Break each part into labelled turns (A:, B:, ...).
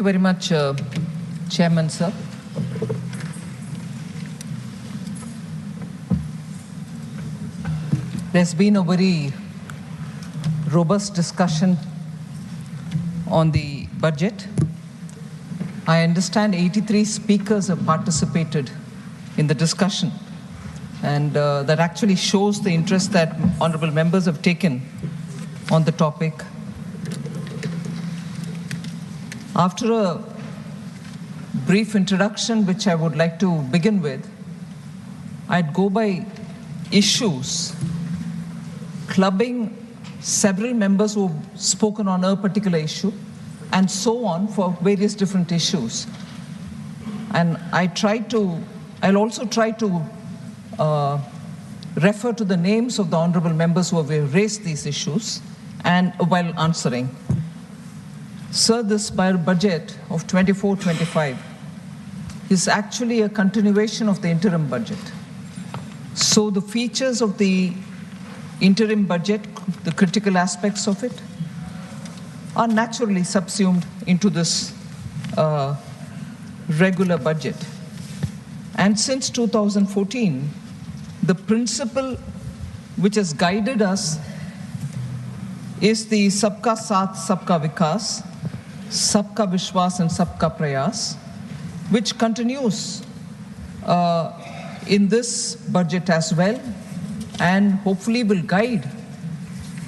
A: you very much, Chairman, sir. There's been a very robust discussion on the budget. I understand 83 speakers have participated in the discussion, and that actually shows the interest that honorable members have taken on the topic. After a brief introduction, which I would like to begin with, I'd go by issues, clubbing several members who've spoken on a particular issue, and so on for various different issues. And I'll also try to refer to the names of the honorable members who have raised these issues and while answering. Sir, this budget of 24-25 is actually a continuation of the interim budget. So the features of the interim budget, the critical aspects of it, are naturally subsumed into this regular budget. And since 2014, the principle which has guided us is the Sabka Saath, Sabka Vikas, Sabka Vishwas and Sabka Prayas, which continues in this budget as well, and hopefully will guide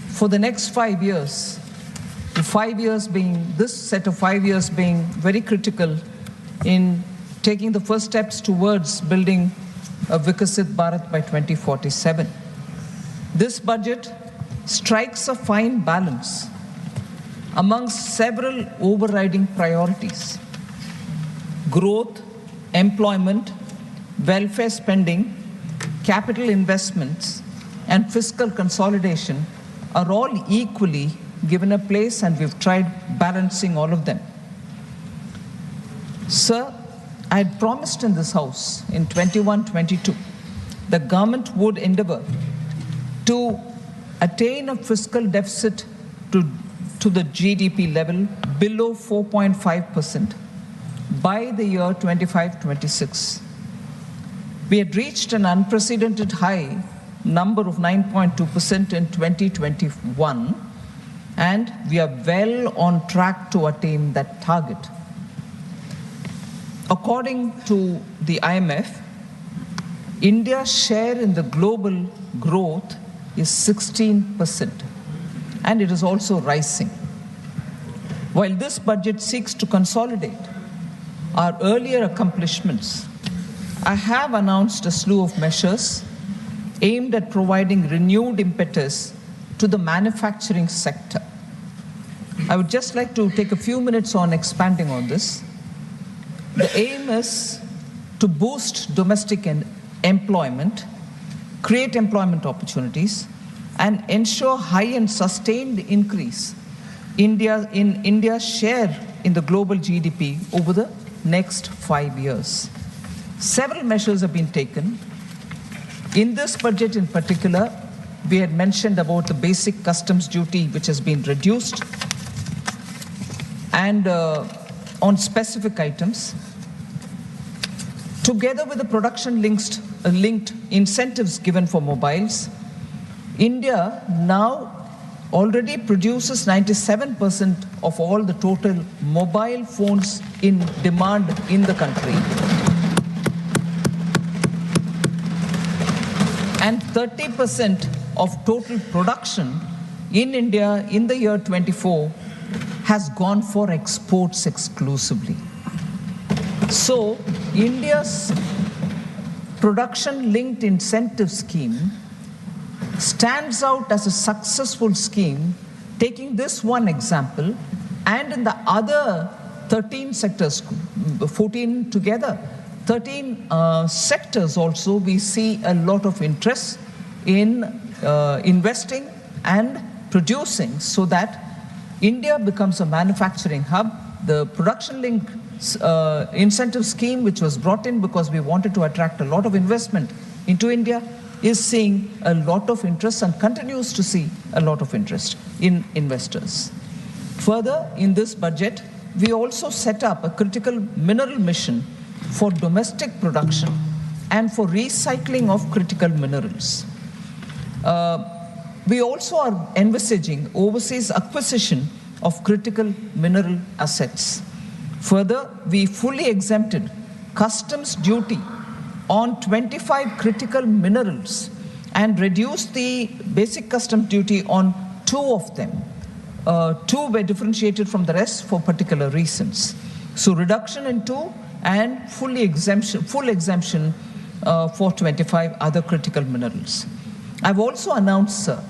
A: for the next 5 years. The 5 years being, this set of 5 years being very critical in taking the first steps towards building a Vikasit Bharat by 2047. This budget strikes a fine balance amongst several overriding priorities. Growth, employment, welfare spending, capital investments, and fiscal consolidation are all equally given a place, and we've tried balancing all of them. Sir, I had promised in this House in 21-22 the government would endeavor to attain a fiscal deficit to the GDP level below 4.5% by the year 25-26. We had reached an unprecedented high number of 9.2% in 2021, and we are well on track to attain that target. According to the IMF, India's share in the global growth is 16%, and it is also rising. While this budget seeks to consolidate our earlier accomplishments, I have announced a slew of measures aimed at providing renewed impetus to the manufacturing sector. I would just like to take a few minutes on expanding on this. The aim is to boost domestic employment, create employment opportunities, and ensure high and sustained increase in India's share in the global GDP over the next 5 years. Several measures have been taken. In this budget in particular, we had mentioned about the basic customs duty, which has been reduced, and on specific items, together with the production-linked incentives given for mobiles. India now already produces 97% of all the total mobile phones in demand in the country, and 30% of total production in India in the year 24 has gone for exports exclusively. So India's production-linked incentive scheme stands out as a successful scheme, taking this one example, and in the other 13 sectors, 14 together, 13 sectors also, we see a lot of interest in investing and producing so that India becomes a manufacturing hub. The production-linked incentive scheme, which was brought in because we wanted to attract a lot of investment into India, is seeing a lot of interest and continues to see a lot of interest in investors. Further, in this budget, we also set up a critical mineral mission for domestic production and for recycling of critical minerals. We also are envisaging overseas acquisition of critical mineral assets. Further, we fully exempted customs duty on 25 critical minerals and reduced the basic customs duty on 2 of them. 2 were differentiated from the rest for particular reasons. So reduction in 2 and full exemption for 25 other critical minerals. I've also announced, sir,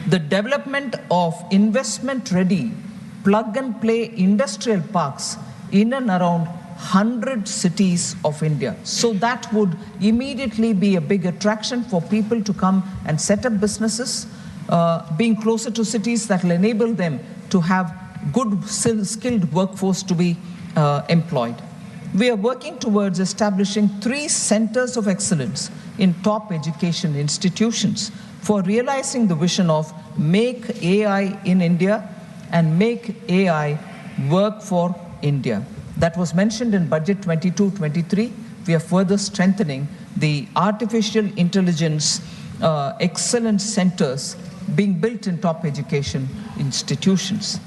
A: the development of investment-ready plug-and-play industrial parks in and around 100 cities of India. So that would immediately be a big attraction for people to come and set up businesses, being closer to cities that will enable them to have good skilled workforce to be employed. We are working towards establishing 3 centers of excellence in top education institutions for realizing the vision of Make AI in India and Make AI Work for India. That was mentioned in Budget 22-23. We are further strengthening the artificial intelligence excellence centers being built in top education institutions.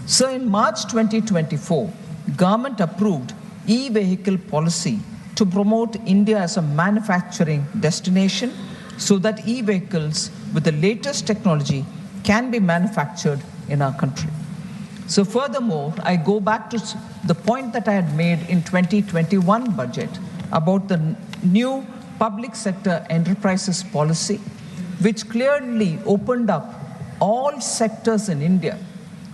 A: So in March 2024, government approved e-vehicle policy to promote India as a manufacturing destination so that e-vehicles with the latest technology can be manufactured in our country. So furthermore, I go back to the point that I had made in 2021 budget about the new public sector enterprises policy, which clearly opened up all sectors in India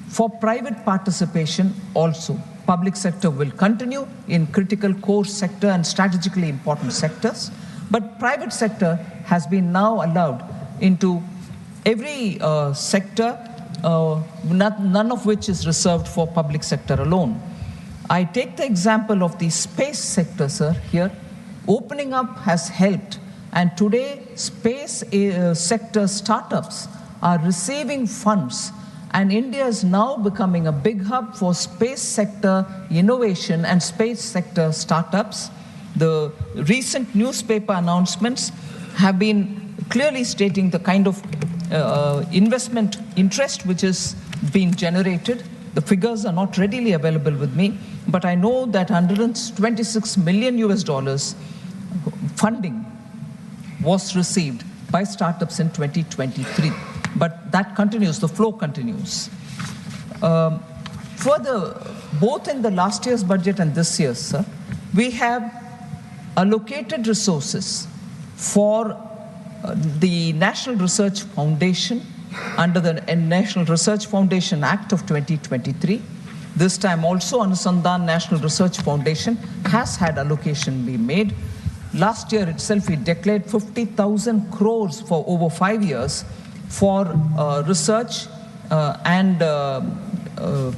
A: for private participation also. Public sector will continue in critical core sector and strategically important sectors, but private sector has been now allowed into every sector, none of which is reserved for public sector alone. I take the example of the space sector, sir, here. Opening up has helped, and today space sector startups are receiving funds, and India is now becoming a big hub for space sector innovation and space sector startups. The recent newspaper announcements have been clearly stating the kind of investment interest which is being generated. The figures are not readily available with me, but I know that $126 million funding was received by startups in 2023. But that continues, the flow continues. Further, both in the last year's budget and this year's, sir, we have allocated resources for the National Research Foundation under the National Research Foundation Act of 2023. This time also Anusandhan National Research Foundation has had allocation be made. Last year itself we declared 50,000 crores for over 5 years for research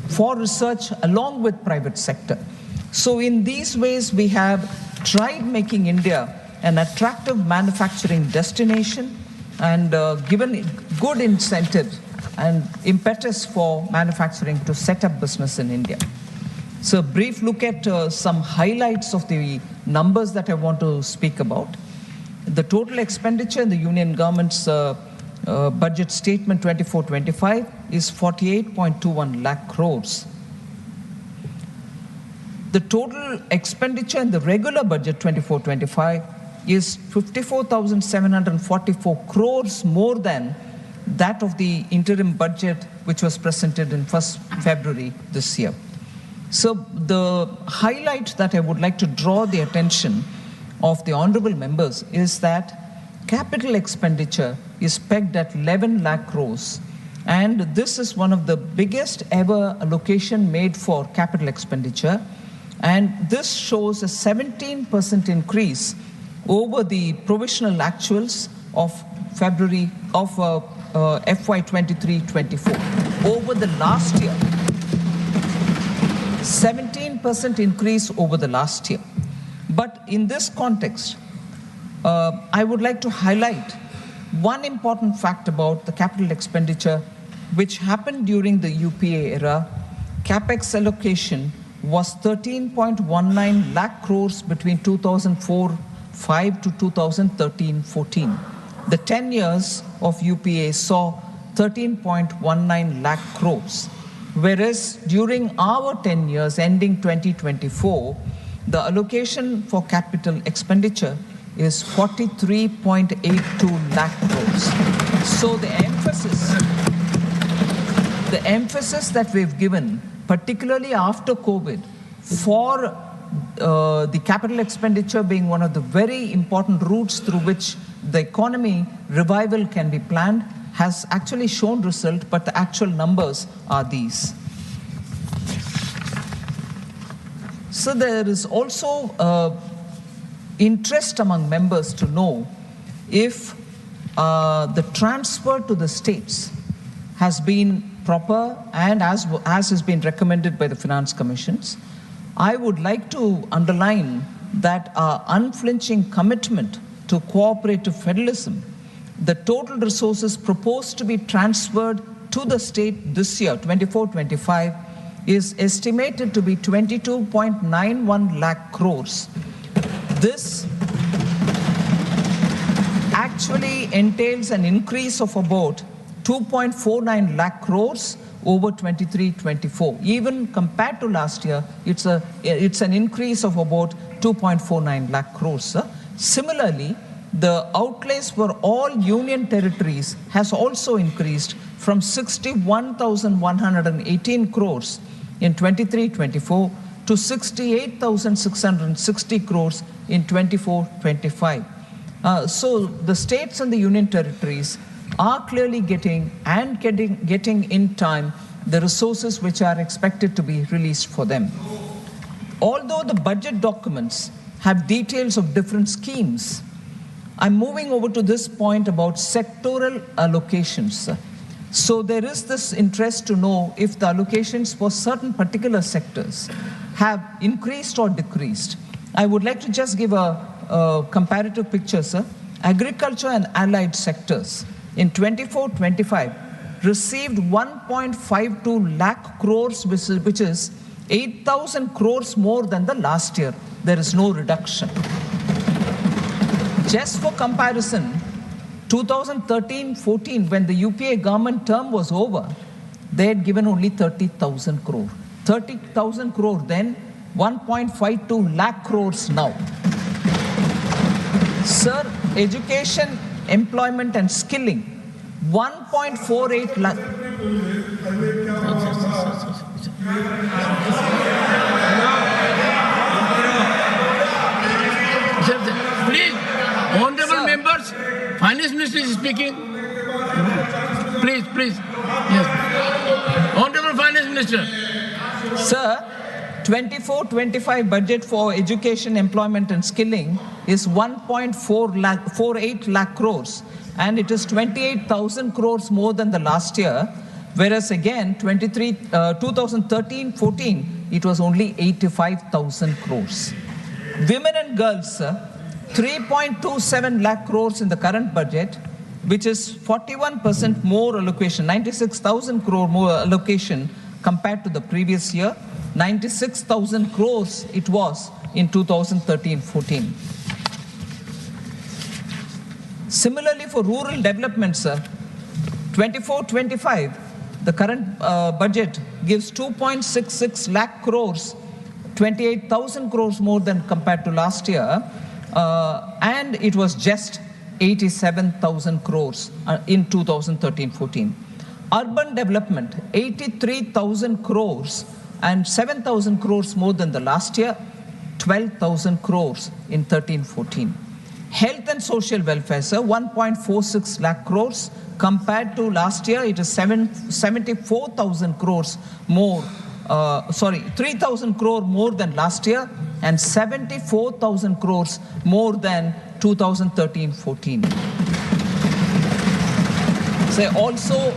A: for research along with private sector. So in these ways we have tried making India an attractive manufacturing destination and given good incentive and impetus for manufacturing to set up business in India. So a brief look at some highlights of the numbers that I want to speak about. The total expenditure in the Union government's budget statement 24-25 is 48.21 lakh crores. The total expenditure in the regular budget 24-25 is 54,744 crores more than that of the interim budget which was presented in 1st February this year. So the highlight that I would like to draw the attention of the honorable members is that capital expenditure is pegged at 11 lakh crores, and this is one of the biggest ever allocation made for capital expenditure, and this shows a 17% increase over the provisional actuals of February of FY 23-24 over the last year. 17% increase over the last year. But in this context, I would like to highlight one important fact about the capital expenditure which happened during the UPA era capex allocation was 13.19 lakh crores between 2004-5 to 2013-14. The 10 years of UPA saw 13.19 lakh crores, whereas during our 10 years ending 2024, the allocation for capital expenditure is 43.82 lakh crores. So the emphasis that we've given, particularly after COVID, for the capital expenditure being one of the very important routes through which the economy revival can be planned, has actually shown result, but the actual numbers are these. So there is also interest among members to know if the transfer to the states has been proper and as has been recommended by the finance commissions. I would like to underline that our unflinching commitment to cooperative federalism, the total resources proposed to be transferred to the state this year, 24-25, is estimated to be 22.91 lakh crores. This actually entails an increase of about 2.49 lakh crores over 23-24. Even compared to last year, it's an increase of about 2.49 lakh crores. Similarly, the outlays for all union territories has also increased from 61,118 crores in 23-24 to 68,660 crores in 24-25. So the states and the union territories are clearly getting in time the resources which are expected to be released for them. Although the budget documents have details of different schemes, I'm moving over to this point about sectoral allocations. So there is this interest to know if the allocations for certain particular sectors have increased or decreased. I would like to just give a comparative picture, sir. Agriculture and allied sectors in 24-25 received 1.52 lakh crores, which is 8,000 crores more than the last year. There is no reduction. Just for comparison, 2013-14, when the UPA government term was over, they had given only 30,000 crore. 30,000 crore then, 1.52 lakh crores now. Sir, education, employment and skilling, 1.48 lakh.
B: Please, honorable members, Finance Minister is speaking. Please. Yes. Honorable Finance Minister.
A: Sir, 24-25 budget for education, employment and skilling is 1.48 lakh crores, and it is 28,000 crores more than the last year, whereas again 2013-14 it was only 85,000 crores. Women and girls, 3.27 lakh crores in the current budget, which is 41% more allocation, 96,000 crore more allocation compared to the previous year. 96,000 crores it was in 2013-14. Similarly, for rural development, sir, 24-25, the current budget gives 2.66 lakh crores, 28,000 crores more than compared to last year, and it was just 87,000 crores in 2013-14. Urban development, 83,000 crores and 7,000 crores more than the last year, 12,000 crores in 13-14. Health and social welfare, sir, 1.46 lakh crores. Compared to last year, it is 74,000 crores more. 3,000 crore more than last year and 74,000 crores more than 2013-14. So also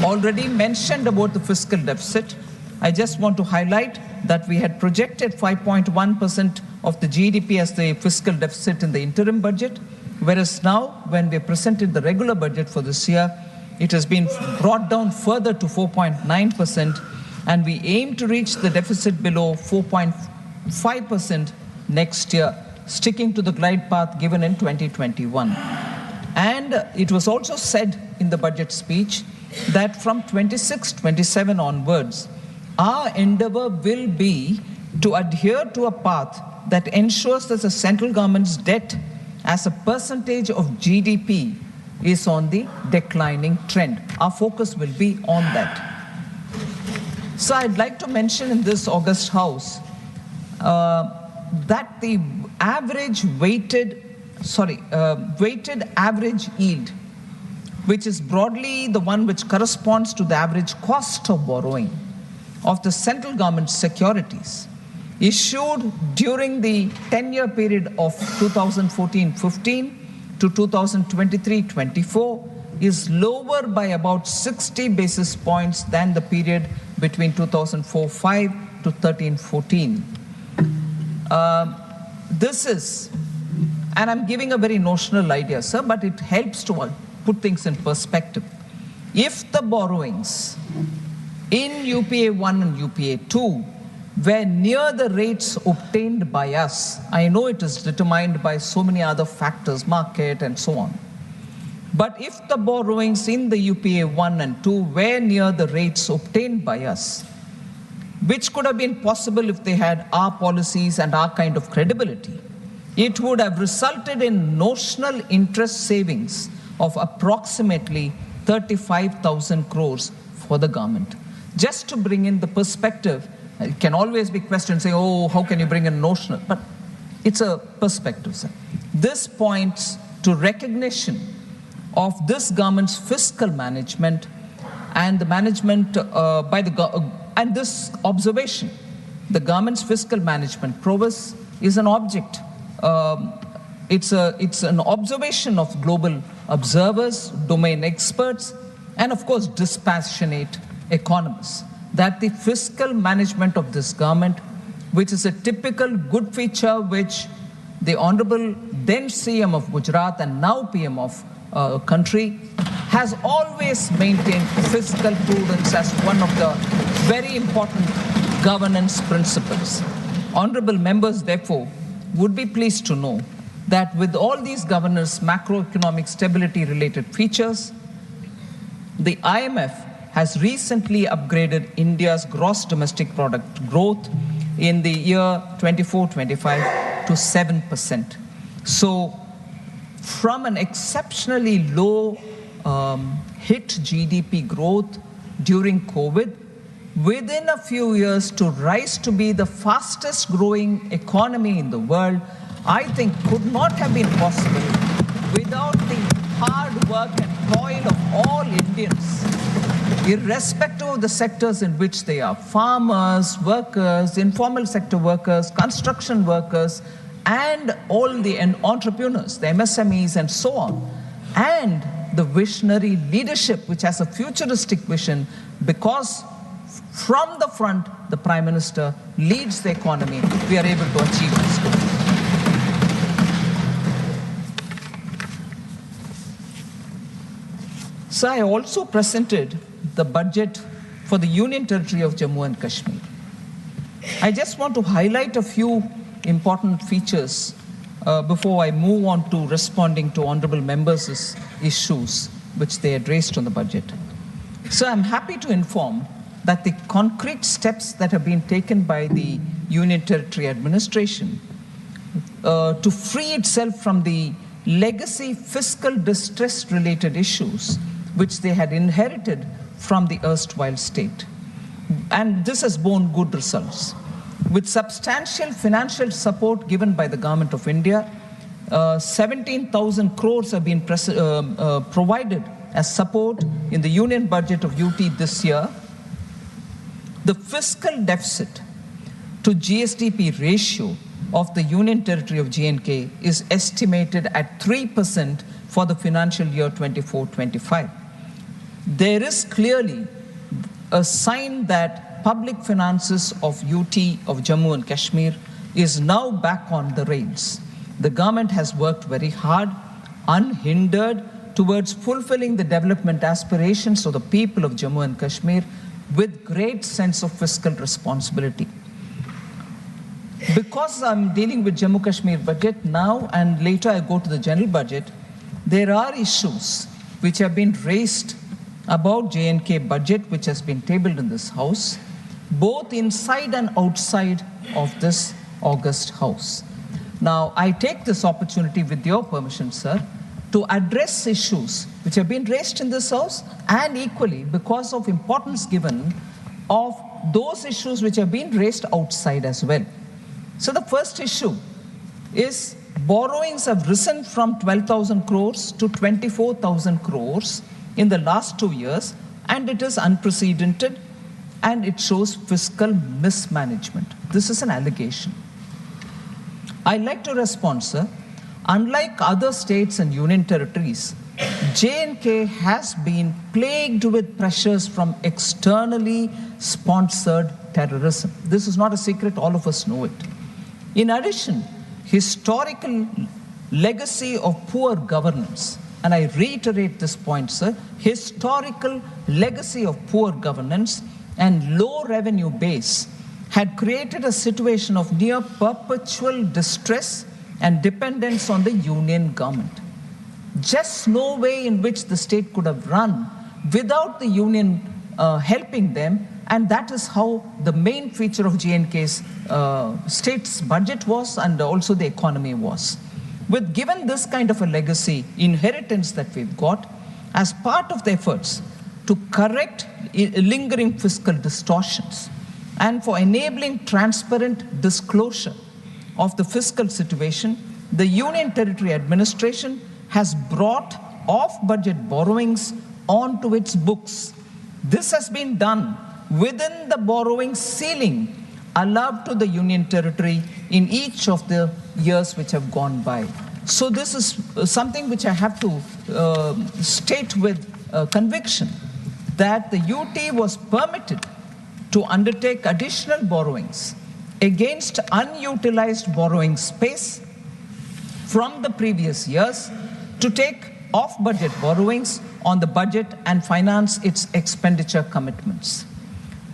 A: already mentioned about the fiscal deficit. I just want to highlight that we had projected 5.1% of the GDP as the fiscal deficit in the interim budget, whereas now when we presented the regular budget for this year, it has been brought down further to 4.9%. and we aim to reach the deficit below 4.5% next year, sticking to the glide path given in 2021. And it was also said in the budget speech that from 26-27 onwards, our endeavor will be to adhere to a path that ensures that the central government's debt as a percentage of GDP is on the declining trend. Our focus will be on that. So I'd like to mention in this August House that the average weighted average yield, which is broadly the one which corresponds to the average cost of borrowing of the central government securities issued during the 10-year period of 2014-15 to 2023-24 is lower by about 60 basis points than the period between 2004-5 to 13-14. This is, and I'm giving a very notional idea, sir, but it helps to put things in perspective. If the borrowings in UPA 1 and UPA 2 were near the rates obtained by us, I know it is determined by so many other factors, market and so on. But if the borrowings in the UPA 1 and 2 were near the rates obtained by us, which could have been possible if they had our policies and our kind of credibility, it would have resulted in notional interest savings of approximately 35,000 crores for the government. Just to bring in the perspective, it can always be questioned saying, oh, how can you bring in notional? But it's a perspective, sir. This points to recognition of this government's fiscal management and the management by the and this observation, the government's fiscal management prowess is an object. It's an observation of global observers, domain experts, and of course dispassionate economists, that the fiscal management of this government, which is a typical good feature which the Honorable then CM of Gujarat and now PM of country has always maintained fiscal prudence as one of the very important governance principles. Honorable members, therefore, would be pleased to know that with all these governance macroeconomic stability related features, the IMF has recently upgraded India's gross domestic product growth in the year 24-25 to 7%. So from an exceptionally low hit GDP growth during COVID, within a few years to rise to be the fastest growing economy in the world, I think could not have been possible without the hard work and toil of all Indians, irrespective of the sectors in which they are, farmers, workers, informal sector workers, construction workers, and all the entrepreneurs, the MSMEs and so on, and the visionary leadership which has a futuristic vision, because from the front, the Prime Minister leads the economy, we are able to achieve this goal. So I also presented the budget for the Union Territory of Jammu and Kashmir. I just want to highlight a few important features before I move on to responding to honorable members' issues which they addressed on the budget. So I'm happy to inform that the concrete steps that have been taken by the Union Territory administration to free itself from the legacy fiscal distress related issues which they had inherited from the erstwhile state. And this has borne good results. With substantial financial support given by the Government of India, 17,000 crores have been provided as support in the union budget of UT this year. The fiscal deficit to GSDP ratio of the Union Territory of J&K is estimated at 3% for the financial year 24-25. There is clearly a sign that public finances of UT of Jammu and Kashmir is now back on the rails. The government has worked very hard, unhindered, towards fulfilling the development aspirations of the people of Jammu and Kashmir with great sense of fiscal responsibility. Because I'm dealing with Jammu Kashmir budget now and later I go to the general budget, there are issues which have been raised about J&K budget which has been tabled in this house, both inside and outside of this august house. Now, I take this opportunity with your permission, sir, to address issues which have been raised in this house and equally because of importance given of those issues which have been raised outside as well. So the first issue is borrowings have risen from 12,000 crores to 24,000 crores in the last 2 years, and it is unprecedented and it shows fiscal mismanagement. This is an allegation. I'd like to respond, sir. Unlike other states and union territories, J&K has been plagued with pressures from externally sponsored terrorism. This is not a secret, all of us know it. In addition, historical legacy of poor governance, and I reiterate this point, sir, historical legacy of poor governance and low revenue base had created a situation of near perpetual distress and dependence on the union government. Just no way in which the state could have run without the union helping them, and that is how the main feature of J&K's state's budget was and also the economy was. With given this kind of a legacy inheritance that we've got, as part of the efforts to correct lingering fiscal distortions and for enabling transparent disclosure of the fiscal situation, the Union Territory Administration has brought off-budget borrowings onto its books. This has been done within the borrowing ceiling allowed to the Union Territory in each of the years which have gone by. So this is something which I have to state with conviction, that the UT was permitted to undertake additional borrowings against unutilized borrowing space from the previous years to take off-budget borrowings on the budget and finance its expenditure commitments.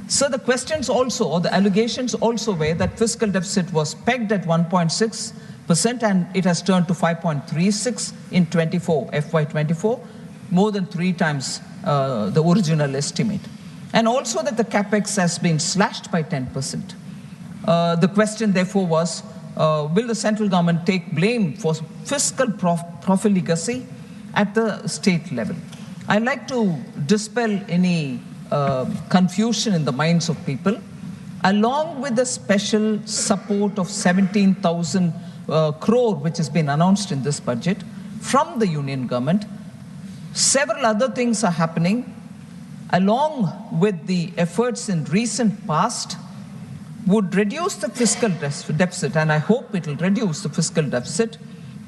A: So the questions also, or the allegations also were that fiscal deficit was pegged at 1.6% and it has turned to 5.36 in FY24, more than 3 times the original estimate. And also that the capex has been slashed by 10%. The question therefore was, will the central government take blame for fiscal profligacy at the state level? I'd like to dispel any confusion in the minds of people. Along with the special support of 17,000 crore which has been announced in this budget from the union government, several other things are happening along with the efforts in recent past would reduce the fiscal deficit, and I hope it will reduce the fiscal deficit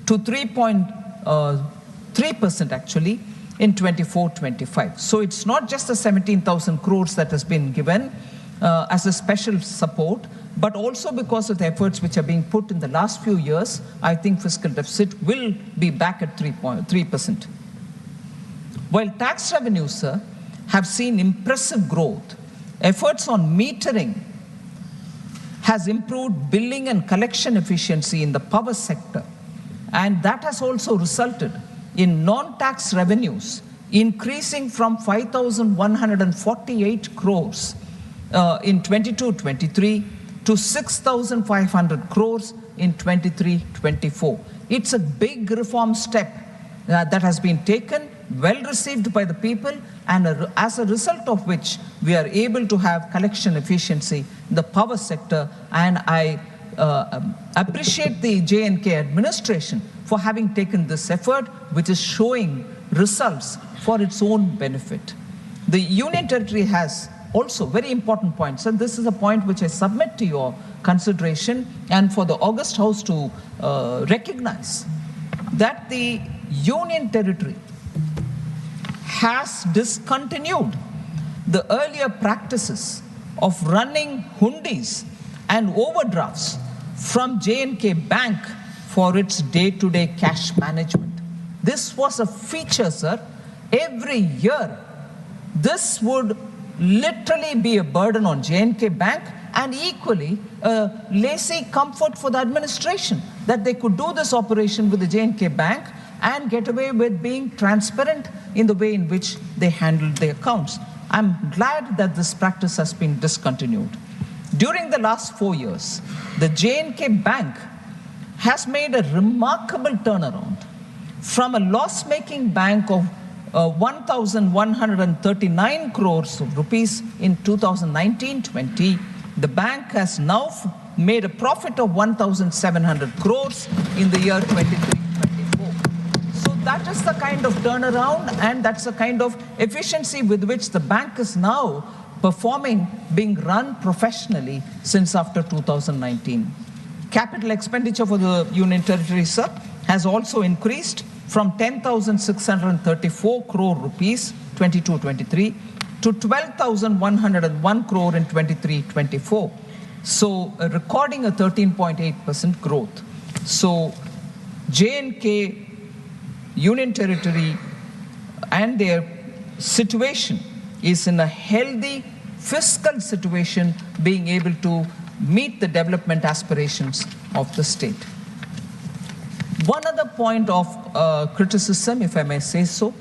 A: to 3.3% actually in 24-25. So it's not just the 17,000 crores that has been given as a special support, but also because of the efforts which are being put in the last few years, I think fiscal deficit will be back at 3%. While tax revenues, sir, have seen impressive growth, efforts on metering has improved billing and collection efficiency in the power sector, and that has also resulted in non-tax revenues increasing from 5,148 crores in 22-23 to 6,500 crores in 23-24. It's a big reform step that has been taken, well received by the people, and as a result of which we are able to have collection efficiency in the power sector. And I appreciate the J&K administration for having taken this effort, which is showing results for its own benefit. The Union Territory has also very important points, and this is a point which I submit to your consideration and for the August House to recognize, that the Union Territory has discontinued the earlier practices of running hundis and overdrafts from J&K Bank for its day-to-day cash management. This was a feature, sir. Every year, this would literally be a burden on J&K Bank and equally a lazy comfort for the administration, that they could do this operation with the J&K Bank and get away with being transparent in the way in which they handled their accounts. I'm glad that this practice has been discontinued. During the last 4 years, the J&K Bank has made a remarkable turnaround from a loss-making bank of 1,139 crores of rupees in 2019-20. The bank has now made a profit of 1,700 crores in the year 23-24. So that is the kind of turnaround, and that's the kind of efficiency with which the bank is now performing, being run professionally since after 2019. Capital expenditure for the Union Territory, sir, has also increased from 10,634 crore rupees 22-23 to 12,101 crore in 23-24. So recording a 13.8% growth. So J&K, Union Territory and their situation is in a healthy fiscal situation, being able to meet the development aspirations of the state. One other point of criticism, if I may say so,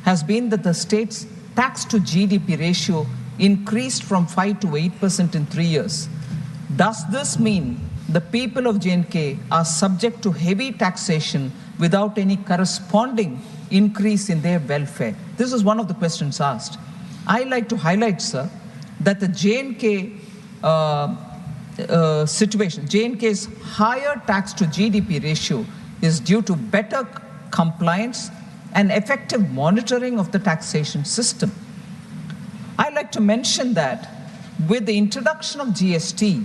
A: has been that the state's tax to GDP ratio increased from 5 to 8% in 3 years. Does this mean the people of J&K are subject to heavy taxation without any corresponding increase in their welfare? This is one of the questions asked. I like to highlight, sir, that the J&K situation, J&K's higher tax to GDP ratio is due to better compliance and effective monitoring of the taxation system. I like to mention that with the introduction of GST,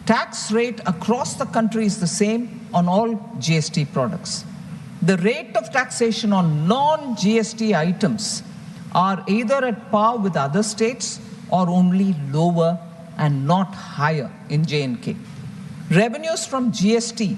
A: tax rate across the country is the same on all GST products. The rate of taxation on non-GST items are either at par with other states or only lower and not higher in J&K. Revenues from GST,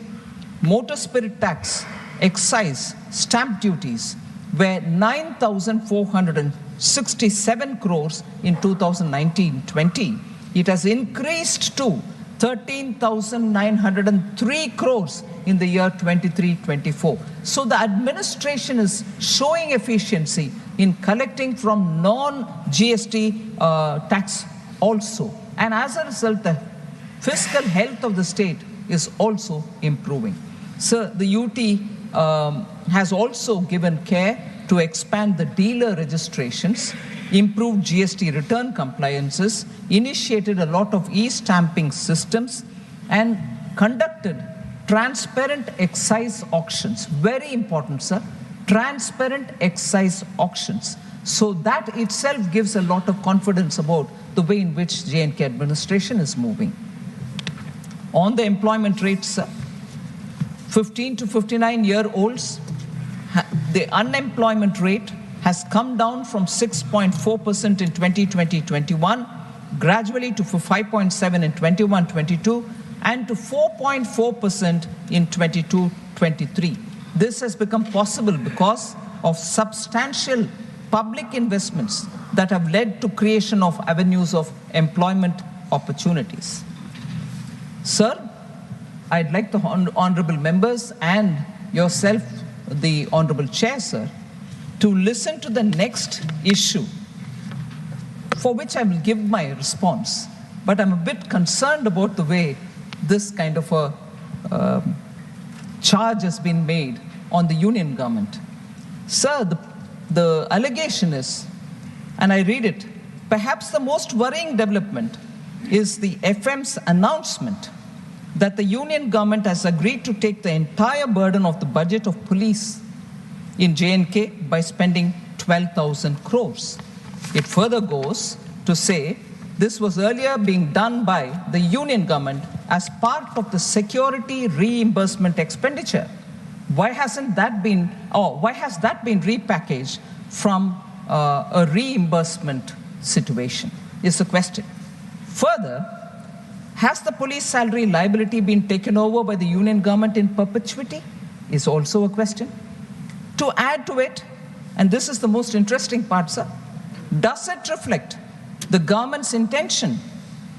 A: motor spirit tax, excise, stamp duties were 9,467 crores in 2019-20. It has increased to 13,903 crores in the year 23-24. So the administration is showing efficiency in collecting from non-GST tax also. And as a result, the fiscal health of the state is also improving. So the UT has also given care to expand the dealer registrations, improved GST return compliances, initiated a lot of e-stamping systems, and conducted transparent excise auctions. Very important, sir. Transparent excise auctions. So that itself gives a lot of confidence about the way in which J&K administration is moving. On the employment rates, 15 to 59-year-olds, the unemployment rate has come down from 6.4% in 2020-21, gradually to 5.7% in 21-22, and to 4.4% in 22-23. This has become possible because of substantial public investments that have led to creation of avenues of employment opportunities. Sir, I'd like the honorable members and yourself, the honorable chair, sir, to listen to the next issue, for which I will give my response. But I'm a bit concerned about the way this kind of a charge has been made on the union government. Sir, the allegation is, and I read it, perhaps the most worrying development is the FM's announcement that the union government has agreed to take the entire burden of the budget of police in J&K by spending 12,000 crores. It further goes to say this was earlier being done by the union government as part of the security reimbursement expenditure. Why hasn't that been, why has that been repackaged from a reimbursement situation is the question. Further, has the police salary liability been taken over by the union government in perpetuity is also a question. To add to it, and this is the most interesting part, sir, does it reflect the government's intention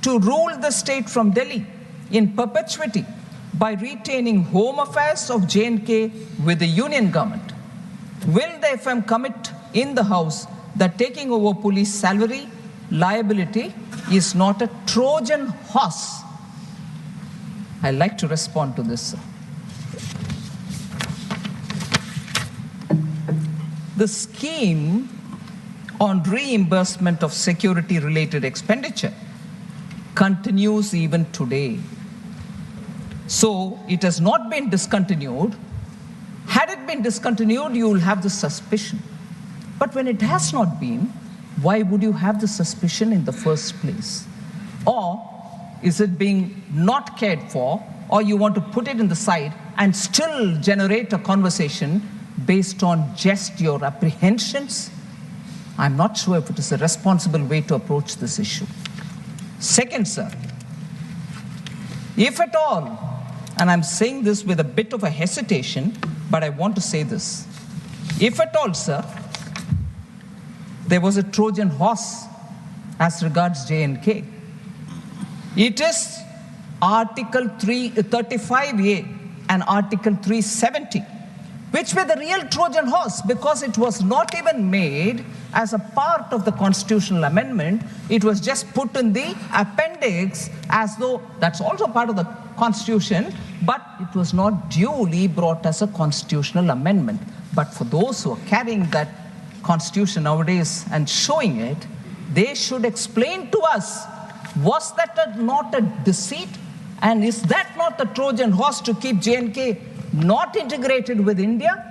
A: to rule the state from Delhi in perpetuity by retaining home affairs of J&K with the union government? Will the FM commit in the House that taking over police salary liability is not a Trojan horse? I'd like to respond to this, sir. The scheme on reimbursement of security-related expenditure continues even today. So it has not been discontinued. Had it been discontinued, you will have the suspicion. But when it has not been, why would you have the suspicion in the first place? Or is it being not cared for, or you want to put it in the side and still generate a conversation based on just your apprehensions? I'm not sure if it is a responsible way to approach this issue. Second, sir, if at all, and I'm saying this with a bit of a hesitation, but I want to say this. If at all, sir, there was a Trojan horse as regards J&K, it is Article 335A and Article 370, which were the real Trojan horse, because it was not even made as a part of the constitutional amendment. It was just put in the appendix as though that's also part of the Constitution, but it was not duly brought as a constitutional amendment. But for those who are carrying that Constitution nowadays and showing it, they should explain to us, was that not a deceit? And is that not the Trojan horse to keep J&K not integrated with India?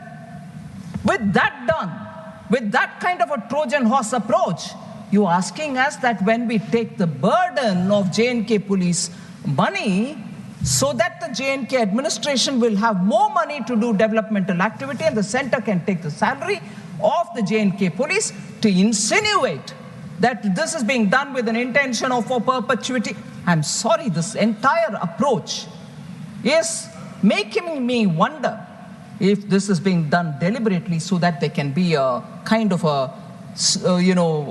A: With that done, with that kind of a Trojan horse approach, you're asking us that when we take the burden of J&K police money, so that the J&K administration will have more money to do developmental activity and the center can take the salary of the J&K police, to insinuate that this is being done with an intention of for perpetuity. I'm sorry, this entire approach is making me wonder if this is being done deliberately so that there can be a kind of a,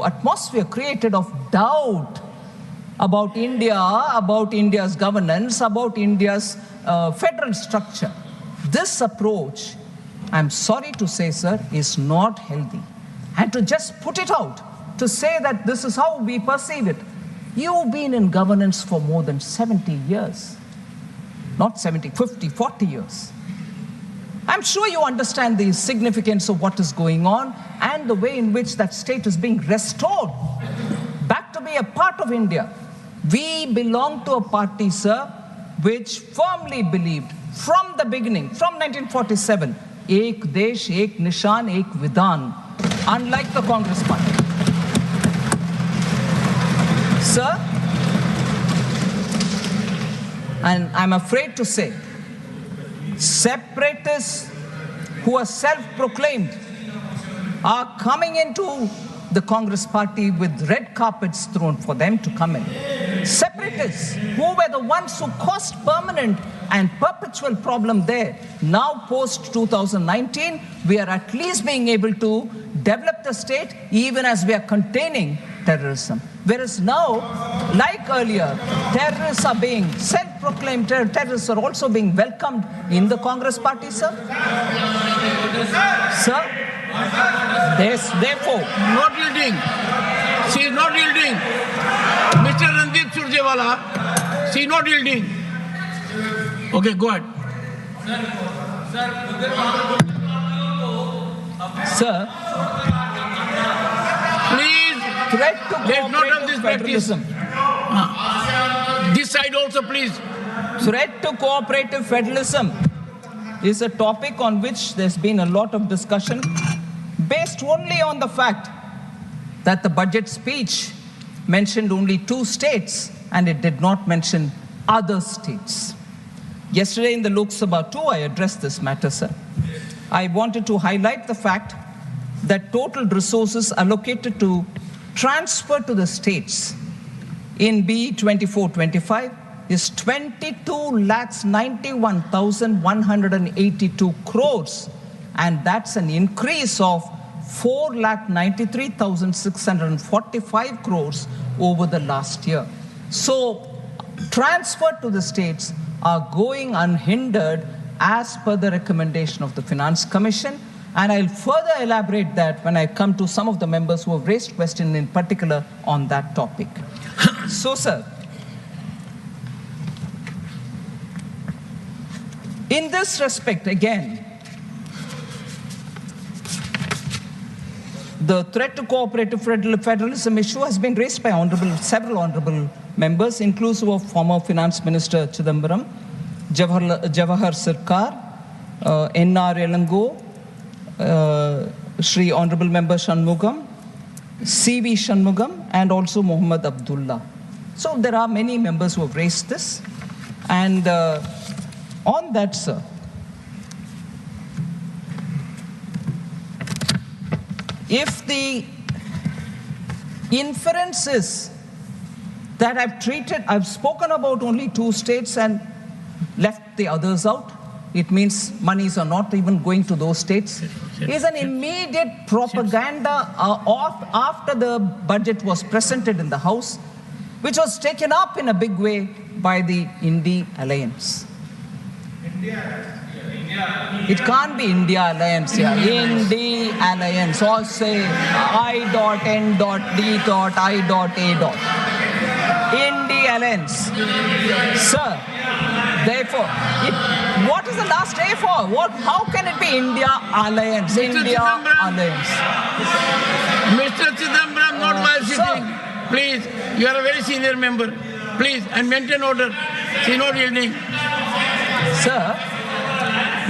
A: atmosphere created of doubt about India, about India's governance, about India's federal structure. This approach, I'm sorry to say, sir, is not healthy. And to just put it out, to say that this is how we perceive it. You've been in governance for more than 70 years. Not 70, 50, 40 years. I'm sure you understand the significance of what is going on and the way in which that state is being restored back to be a part of India. We belong to a party, sir, which firmly believed from the beginning, from 1947, Ek Desh, Ek Nishan, Ek Vidhan, unlike the Congress party. Sir, and I'm afraid to say, separatists who are self-proclaimed are coming into the Congress party with red carpets thrown for them to come in. Separatists who were the ones who caused permanent and perpetual problem there. Now post 2019, we are at least being able to develop the state even as we are containing terrorism. Whereas now, like earlier, terrorists are being self-proclaimed terrorists are also being welcomed in the Congress party, sir. Sir, therefore,
B: not yielding. She is not yielding. Mr. Randeep Surjewala, she is not yielding. Okay, go ahead.
A: Sir,
B: please,
A: threat to
B: let's not have this
A: federalism.
B: This side also, please.
A: Threat to cooperative federalism is a topic on which there's been a lot of discussion based only on the fact that the budget speech mentioned only 2 states and it did not mention other states. Yesterday in the Lok Sabha too, I addressed this matter, sir. I wanted to highlight the fact that total resources allocated to transfer to the states in BE 24-25 is 22,91,182 crores, and that's an increase of 4,93,645 crores over the last year. So transfer to the states are going unhindered as per the recommendation of the Finance Commission. And I'll further elaborate that when I come to some of the members who have raised questions in particular on that topic. So, sir, in this respect, again, the threat to cooperative federalism issue has been raised by several honorable members, inclusive of former Finance Minister Chidambaram, Jawahar Sirkar, N.R. Elango, Shri Honorable Member Shanmugam, C.V. Shanmugam, and also Muhammad Abdullah. So there are many members who have raised this. And on that, sir, if the inference is that I've spoken about only 2 states and left the others out, it means monies are not even going to those states, is an immediate propaganda after the budget was presented in the House, which was taken up in a big way by the India Alliance. It can't be India Alliance here. India Alliance, or say I.N.D.I.A. India Alliance. Sir, therefore, what is the last A for? How can it be India Alliance? India Alliance.
B: Mr. Chidambaram, not while sitting. Please, you are a very senior member. Please, and maintain order. She is not yielding.
A: Sir,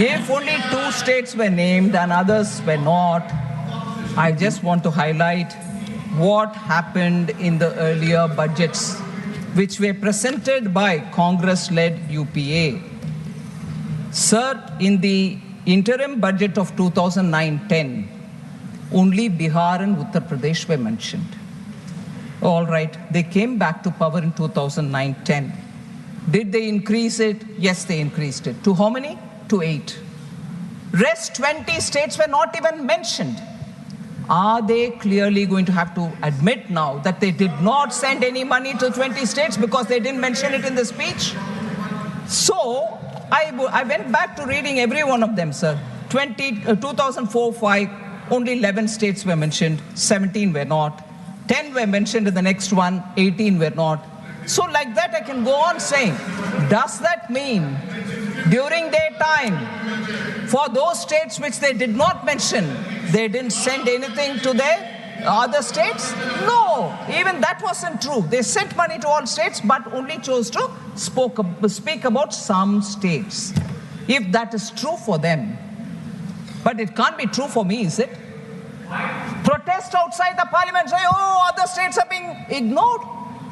A: if only 2 states were named and others were not, I just want to highlight what happened in the earlier budgets, which were presented by Congress-led UPA. Sir, in the interim budget of 2009-10, only Bihar and Uttar Pradesh were mentioned. All right, they came back to power in 2009-10. Did they increase it? Yes, they increased it. To how many? To 8. Rest 20 states were not even mentioned. Are they clearly going to have to admit now that they did not send any money to 20 states because they didn't mention it in the speech? So I went back to reading every one of them, sir. 2004-5, only 11 states were mentioned, 17 were not. 10 were mentioned in the next one, 18 were not. So like that, I can go on saying, does that mean during their time, for those states which they did not mention, they didn't send anything to their other states? No, even that wasn't true. They sent money to all states, but only chose to speak about some states. If that is true for them, but it can't be true for me, is it? Protest outside the parliament, say, oh, other states are being ignored.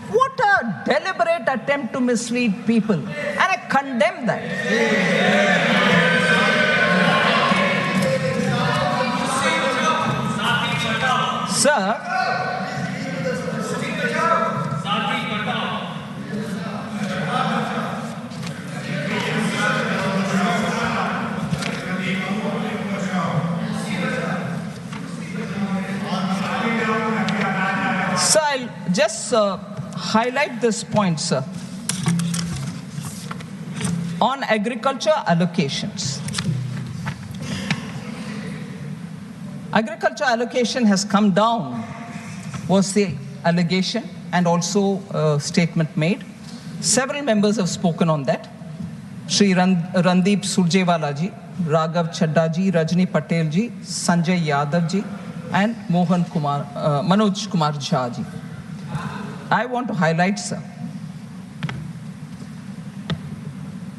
A: What a deliberate attempt to mislead people. And I condemn that. Sir, I'll just highlight this point, sir, on agriculture allocations. Agriculture allocation has come down, was the allegation and also a statement made. Several members have spoken on that. Shri Randeep Surjewala ji, Raghav Chadda ji, Rajni Patel ji, Sanjay Yadav ji, and Manoj Kumar Jha ji. I want to highlight, sir,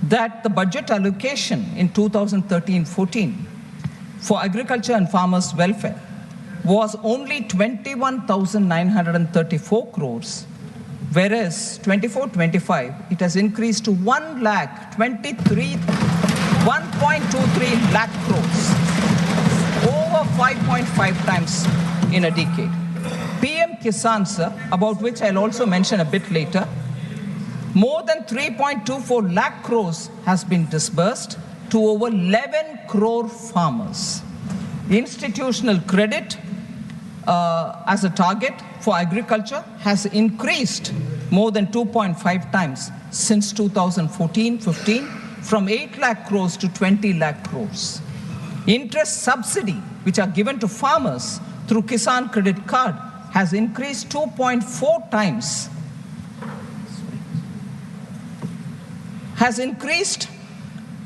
A: that the budget allocation in 2013-14 for agriculture and farmers' welfare was only 21,934 crores, whereas 24-25 it has increased to 1.23 lakh crores, over 5.5 times in a decade. PM Kisan, sir, about which I'll also mention a bit later, more than 3.24 lakh crores has been disbursed to over 11 crore farmers. Institutional credit as a target for agriculture has increased more than 2.5 times since 2014-15, from 8 lakh crores to 20 lakh crores. Interest subsidy, which are given to farmers through Kisan Credit Card, has increased 2.4 times. Has increased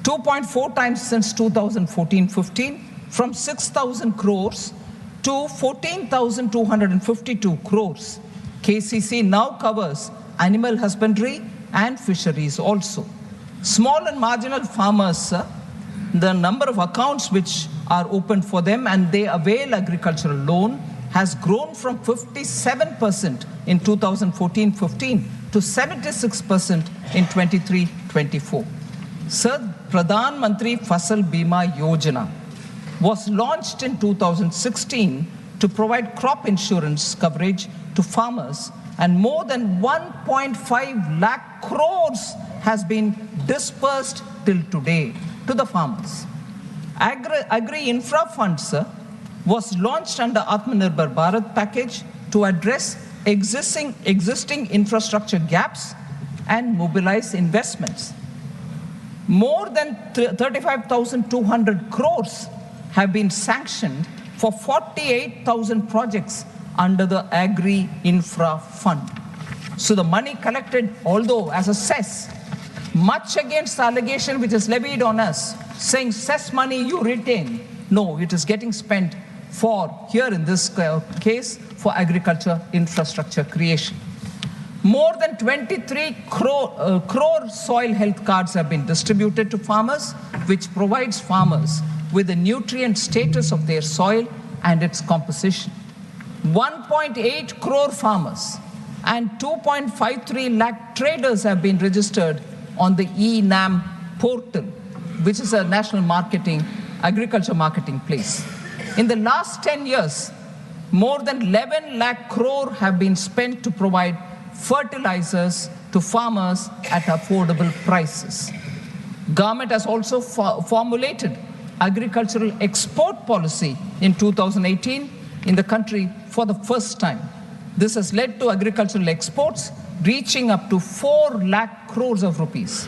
A: 2.4 times since 2014-15, from 6,000 crores to 14,252 crores. KCC now covers animal husbandry and fisheries also. Small and marginal farmers, the number of accounts which are opened for them and they avail agricultural loan has grown from 57% in 2014-15 to 76% in 23-24. Sir, Pradhan Mantri Fasal Bima Yojana was launched in 2016 to provide crop insurance coverage to farmers, and more than 1.5 lakh crores has been dispersed till today to the farmers. Agri-Infra Funds was launched under Atmanirbhar Bharat package to address existing infrastructure gaps and mobilize investments. More than 35,200 crores have been sanctioned for 48,000 projects under the Agri-Infra Fund. So the money collected, although as a cess, much against the allegation which is levied on us, saying cess money you retain. No, it is getting spent for, here in this case, for agriculture infrastructure creation. More than 23 crore soil health cards have been distributed to farmers, which provides farmers with the nutrient status of their soil and its composition. 1.8 crore farmers and 2.53 lakh traders have been registered on the eNAM portal, which is a national agriculture marketing place. In the last 10 years, more than 11 lakh crore have been spent to provide fertilizers to farmers at affordable prices. Government has also formulated agricultural export policy in 2018 in the country for the first time. This has led to agricultural exports reaching up to 4 lakh crores of rupees.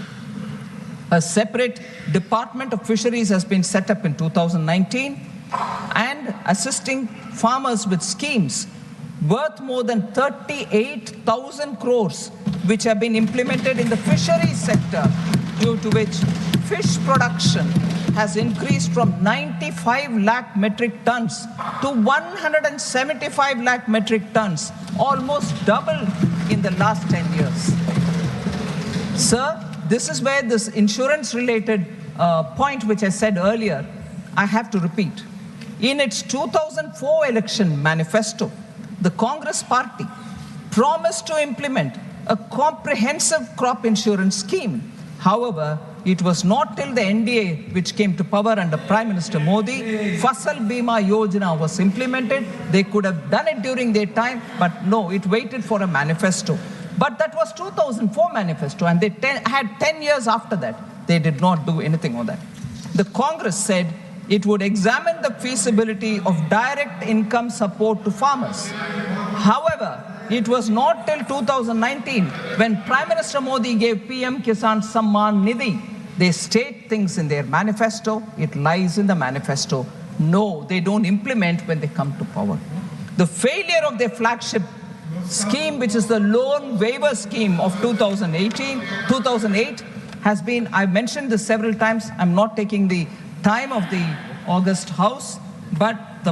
A: A separate Department of Fisheries has been set up in 2019 and assisting farmers with schemes worth more than 38,000 crores, which have been implemented in the fisheries sector, due to which fish production has increased from 95 lakh metric tons to 175 lakh metric tons, almost double in the last 10 years. Sir, this is where this insurance-related point which I said earlier, I have to repeat. In its 2004 election manifesto, the Congress party promised to implement a comprehensive crop insurance scheme. However, it was not till the NDA, which came to power under Prime Minister Modi, Fasal Bima Yojana was implemented. They could have done it during their time, but no, it waited for a manifesto. But that was 2004 manifesto, and they had 10 years after that. They did not do anything on that. The Congress said it would examine the feasibility of direct income support to farmers. However, it was not till 2019 when Prime Minister Modi gave PM Kisan Samman Nidhi. They state things in their manifesto, it lies in the manifesto. No, they don't implement when they come to power. The failure of their flagship scheme, which is the loan waiver scheme of 2008, has been, I've mentioned this several times, I'm not taking the time of the August House, but the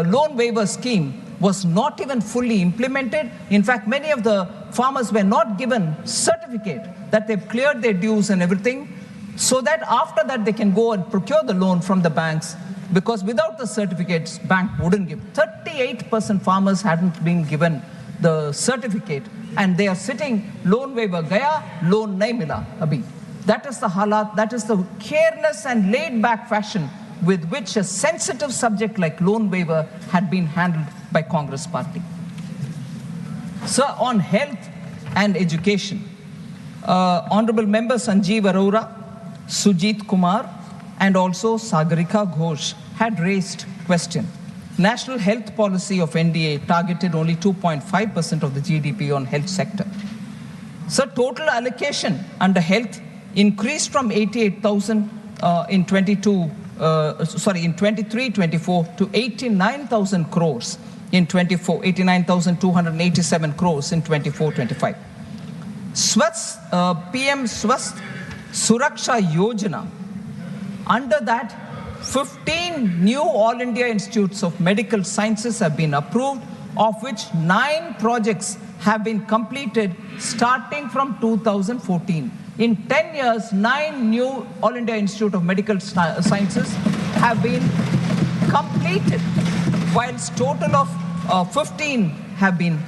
A: loan waiver scheme was not even fully implemented. In fact, many of the farmers were not given certificate that they've cleared their dues and everything, so that after that they can go and procure the loan from the banks, because without the certificates, bank wouldn't give. 38% farmers hadn't been given the certificate, and they are sitting, loan waiver gaya, loan nahi mila abhi. That is the halat, that is the careless and laid-back fashion with which a sensitive subject like loan waiver had been handled by Congress party. Sir, on health and education, Honorable Member Sanjeev Arora, Sujit Kumar, and also Sagarika Ghosh had raised question. National health policy of NDA targeted only 2.5% of the GDP on health sector. So total allocation under health increased from 88,000 in 23-24 to 89,000 crores in 24, 89,287 crores in 24-25. PM Swasth Suraksha Yojana, under that 15 new All India Institutes of Medical Sciences have been approved, of which 9 projects have been completed starting from 2014. In 10 years, 9 new All India Institute of Medical Sciences have been completed, whilst total of 15 have been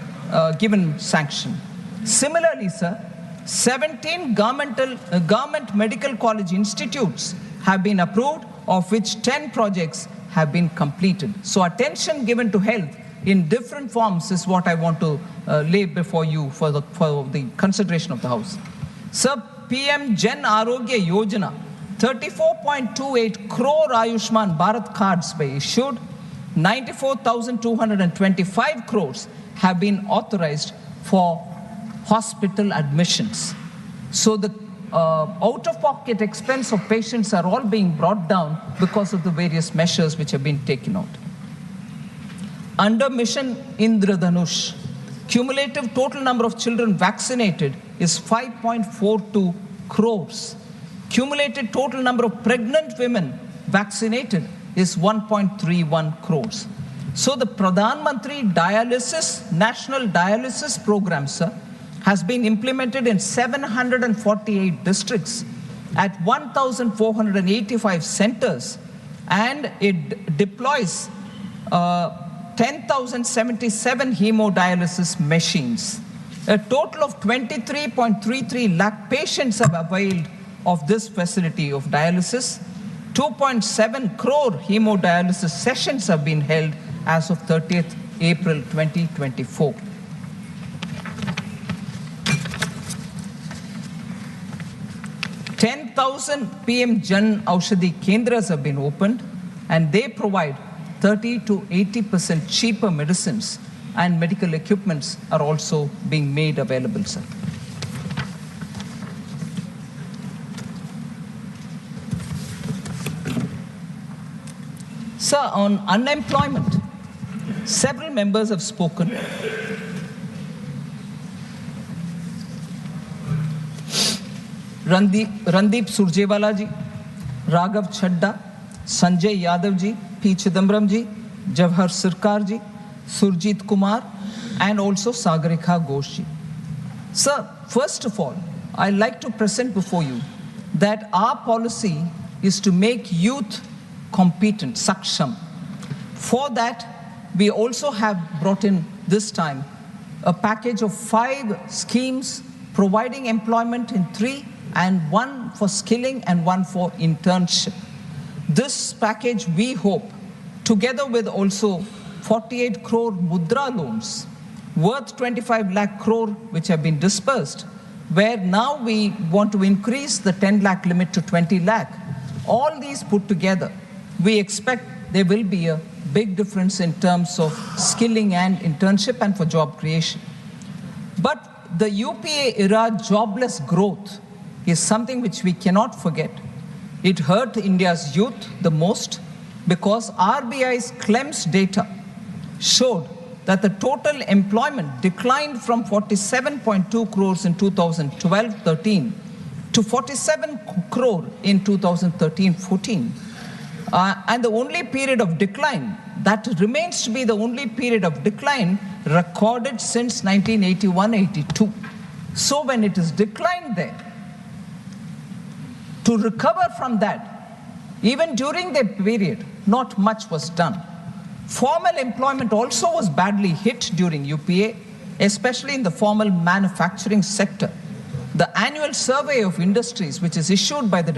A: given sanction. Similarly, sir, 17 government medical college institutes have been approved, of which 10 projects have been completed. So attention given to health in different forms is what I want to lay before you for the consideration of the House. Sir, PM Jan Arogya Yojana, 34.28 crore Ayushman Bharat cards were issued, 94,225 crores have been authorized for hospital admissions. So the out-of-pocket expense of patients are all being brought down because of the various measures which have been taken out. Under Mission Indradhanush, cumulative total number of children vaccinated is 5.42 crores. Cumulative total number of pregnant women vaccinated is 1.31 crores. So the Pradhan Mantri Dialysis, National Dialysis Program, sir, has been implemented in 748 districts at 1,485 centers, and it deploys 10,077 hemodialysis machines. A total of 23.33 lakh patients have availed of this facility of dialysis. 2.7 crore hemodialysis sessions have been held as of 30th April 2024. $10,000 PM Jan Aushadhi Kendras have been opened, and they provide 30 to 80% cheaper medicines, and medical equipments are also being made available, sir. Sir, on unemployment, several members have spoken. Randeep Surjewala ji, Raghav Chadda, Sanjay Yadav ji, P. Chidambaram ji, Jawahar Sirkar ji, Surjit Kumar, and also Sagarika Ghosh ji. Sir, first of all, I'd like to present before you that our policy is to make youth competent, saksham. For that, we also have brought in this time a package of 5 schemes providing employment in 3, and 1 for skilling and 1 for internship. This package, we hope, together with also 48 crore mudra loans worth 25 lakh crore which have been dispersed, where now we want to increase the 10 lakh limit to 20 lakh. All these put together, we expect there will be a big difference in terms of skilling and internship and for job creation. But the UPA era jobless growth is something which we cannot forget. It hurt India's youth the most because RBI's CLEMS data showed that the total employment declined from 47.2 crores in 2012-13 to 47 crore in 2013-14. And the only period of decline, that remains to be the only period of decline recorded since 1981-82. So when it is declined there, to recover from that, even during that period, not much was done. Formal employment also was badly hit during UPA, especially in the formal manufacturing sector. The annual survey of industries, which is issued by the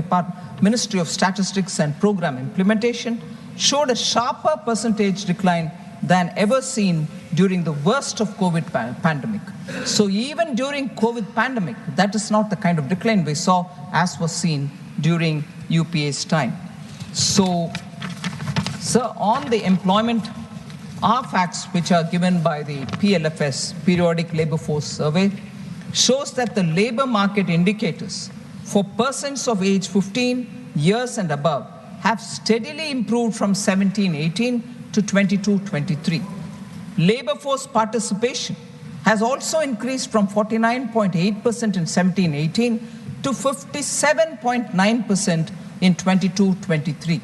A: Ministry of Statistics and Program Implementation, showed a sharper percentage decline than ever seen during the worst of COVID pandemic. So even during COVID pandemic, that is not the kind of decline we saw as was seen during UPA's time. So, sir, on the employment, our facts which are given by the PLFS, Periodic Labor Force Survey, shows that the labor market indicators for persons of age 15 years and above have steadily improved from 17-18 to 22-23. Labor force participation has also increased from 49.8% in 17-18 to 57.9% in 22-23.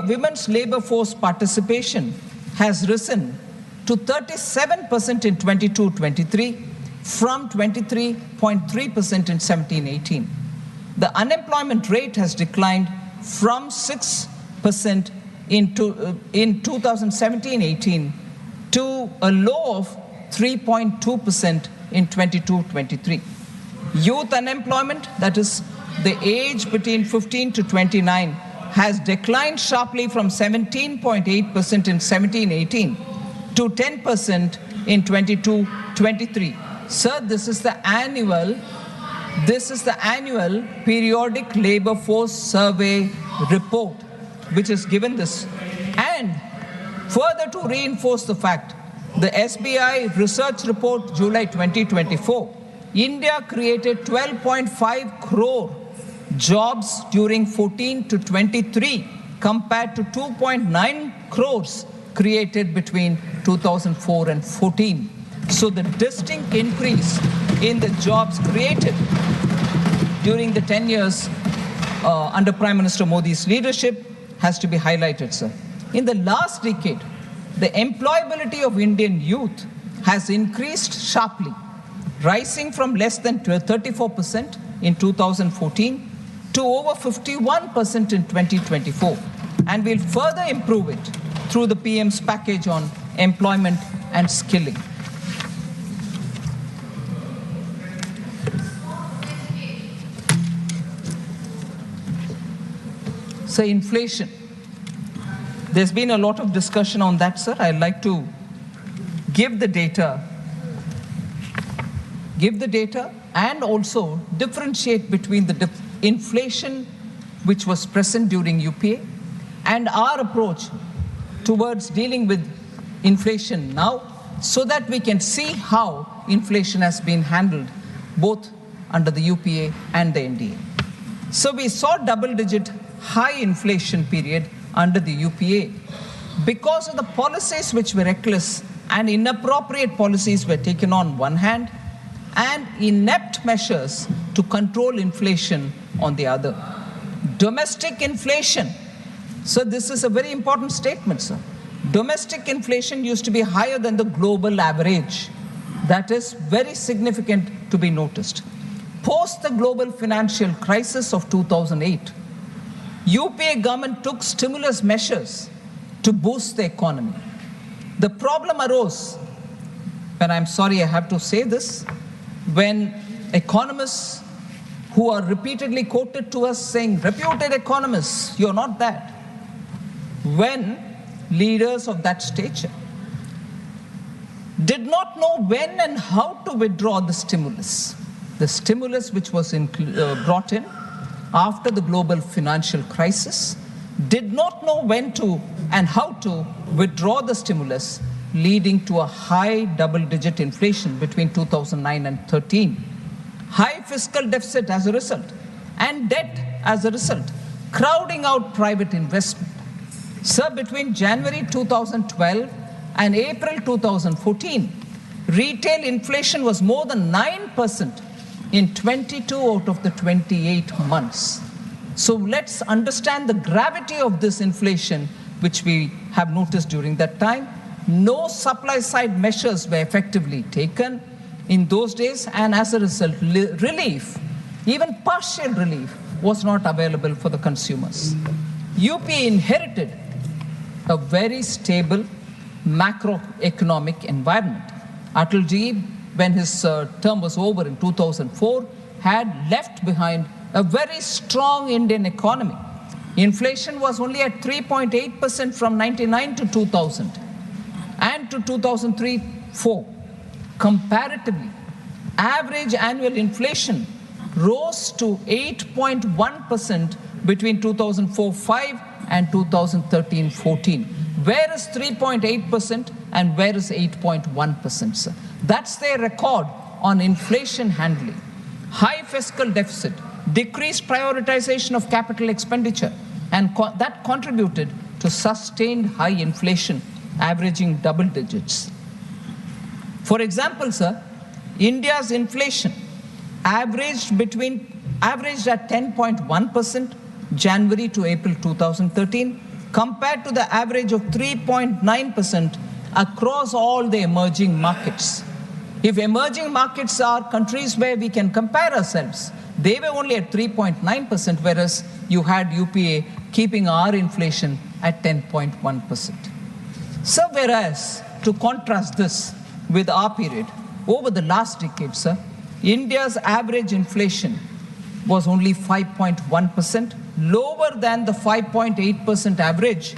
A: Women's labor force participation has risen to 37% in 22-23 from 23.3% in 17-18. The unemployment rate has declined from 6% in 2017-18 to a low of 3.2% in 22-23. Youth unemployment, that is the age between 15 to 29, has declined sharply from 17.8% in 17-18 to 10% in 22-23. Sir, this is the annual periodic labor force survey report which is given this. And further to reinforce the fact, the SBI research report July 2024, India created 12.5 crore jobs during 14 to 23 compared to 2.9 crores created between 2004 and 14. So the distinct increase in the jobs created during the 10 years under Prime Minister Modi's leadership has to be highlighted, sir. In the last decade, the employability of Indian youth has increased sharply, rising from less than 34% in 2014 to over 51% in 2024. And we'll further improve it through the PM's package on employment and skilling. So inflation. There's been a lot of discussion on that, sir. I'd like to give the data and also differentiate between the inflation which was present during UPA and our approach towards dealing with inflation now, so that we can see how inflation has been handled both under the UPA and the NDA. So we saw double-digit high inflation period under the UPA because of the policies which were reckless and inappropriate policies were taken on one hand, and inept measures to control inflation on the other. Domestic inflation. So this is a very important statement, sir. Domestic inflation used to be higher than the global average. That is very significant to be noticed. Post the global financial crisis of 2008, UPA government took stimulus measures to boost the economy. The problem arose, and I'm sorry I have to say this, when economists who are repeatedly quoted to us saying, reputed economists, you're not that. When leaders of that stature did not know when and how to withdraw the stimulus which was brought in after the global financial crisis, did not know when to and how to withdraw the stimulus, leading to a high double-digit inflation between 2009 and 13. High fiscal deficit as a result, and debt as a result, crowding out private investment. Sir, between January 2012 and April 2014, retail inflation was more than 9% in 22 out of the 28 months. So let's understand the gravity of this inflation which we have noticed during that time. No supply side measures were effectively taken in those days, and as a result, relief, even partial relief, was not available for the consumers. UP inherited a very stable macroeconomic environment. Atalji, when his term was over in 2004, had left behind a very strong Indian economy. Inflation was only at 3.8% from 99 to 2000 and to 2003-04. Comparatively, average annual inflation rose to 8.1% between 2004-05 and 2013-14. Where is 3.8% and where is 8.1%, sir? That's their record on inflation handling. High fiscal deficit, decreased prioritization of capital expenditure, and that contributed to sustained high inflation, averaging double digits. For example, sir, India's inflation averaged at 10.1% January to April 2013, compared to the average of 3.9% across all the emerging markets. If emerging markets are countries where we can compare ourselves, they were only at 3.9%, whereas you had UPA keeping our inflation at 10.1%. So whereas, to contrast this with our period, over the last decade, sir, India's average inflation was only 5.1%, lower than the 5.8% average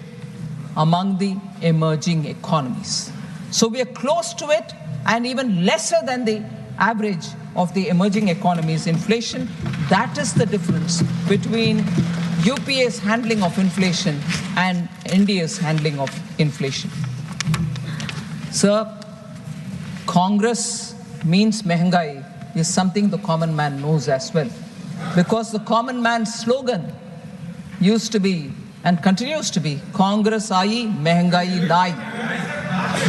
A: among the emerging economies. So we are close to it and even lesser than the average of the emerging economies' inflation. That is the difference between UPA's handling of inflation and India's handling of inflation. Sir, Congress means mehengai is something the common man knows as well, because the common man's slogan used to be and continues to be Congress aayi, mehengai lai.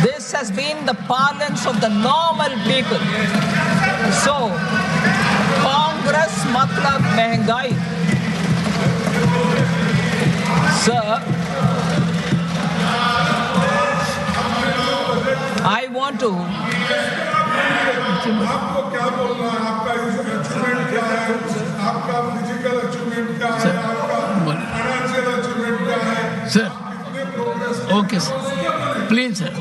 A: This has been the parlance of the normal people. So, Congress matlab mehengai. Sir, I want to.
C: आपको क्या बोलना है? आपका achievement क्या है? आपका physical achievement क्या है? आपका फाइनेंशियल अचीवमेंट क्या है?
B: Sir, okay, sir. Please, sir.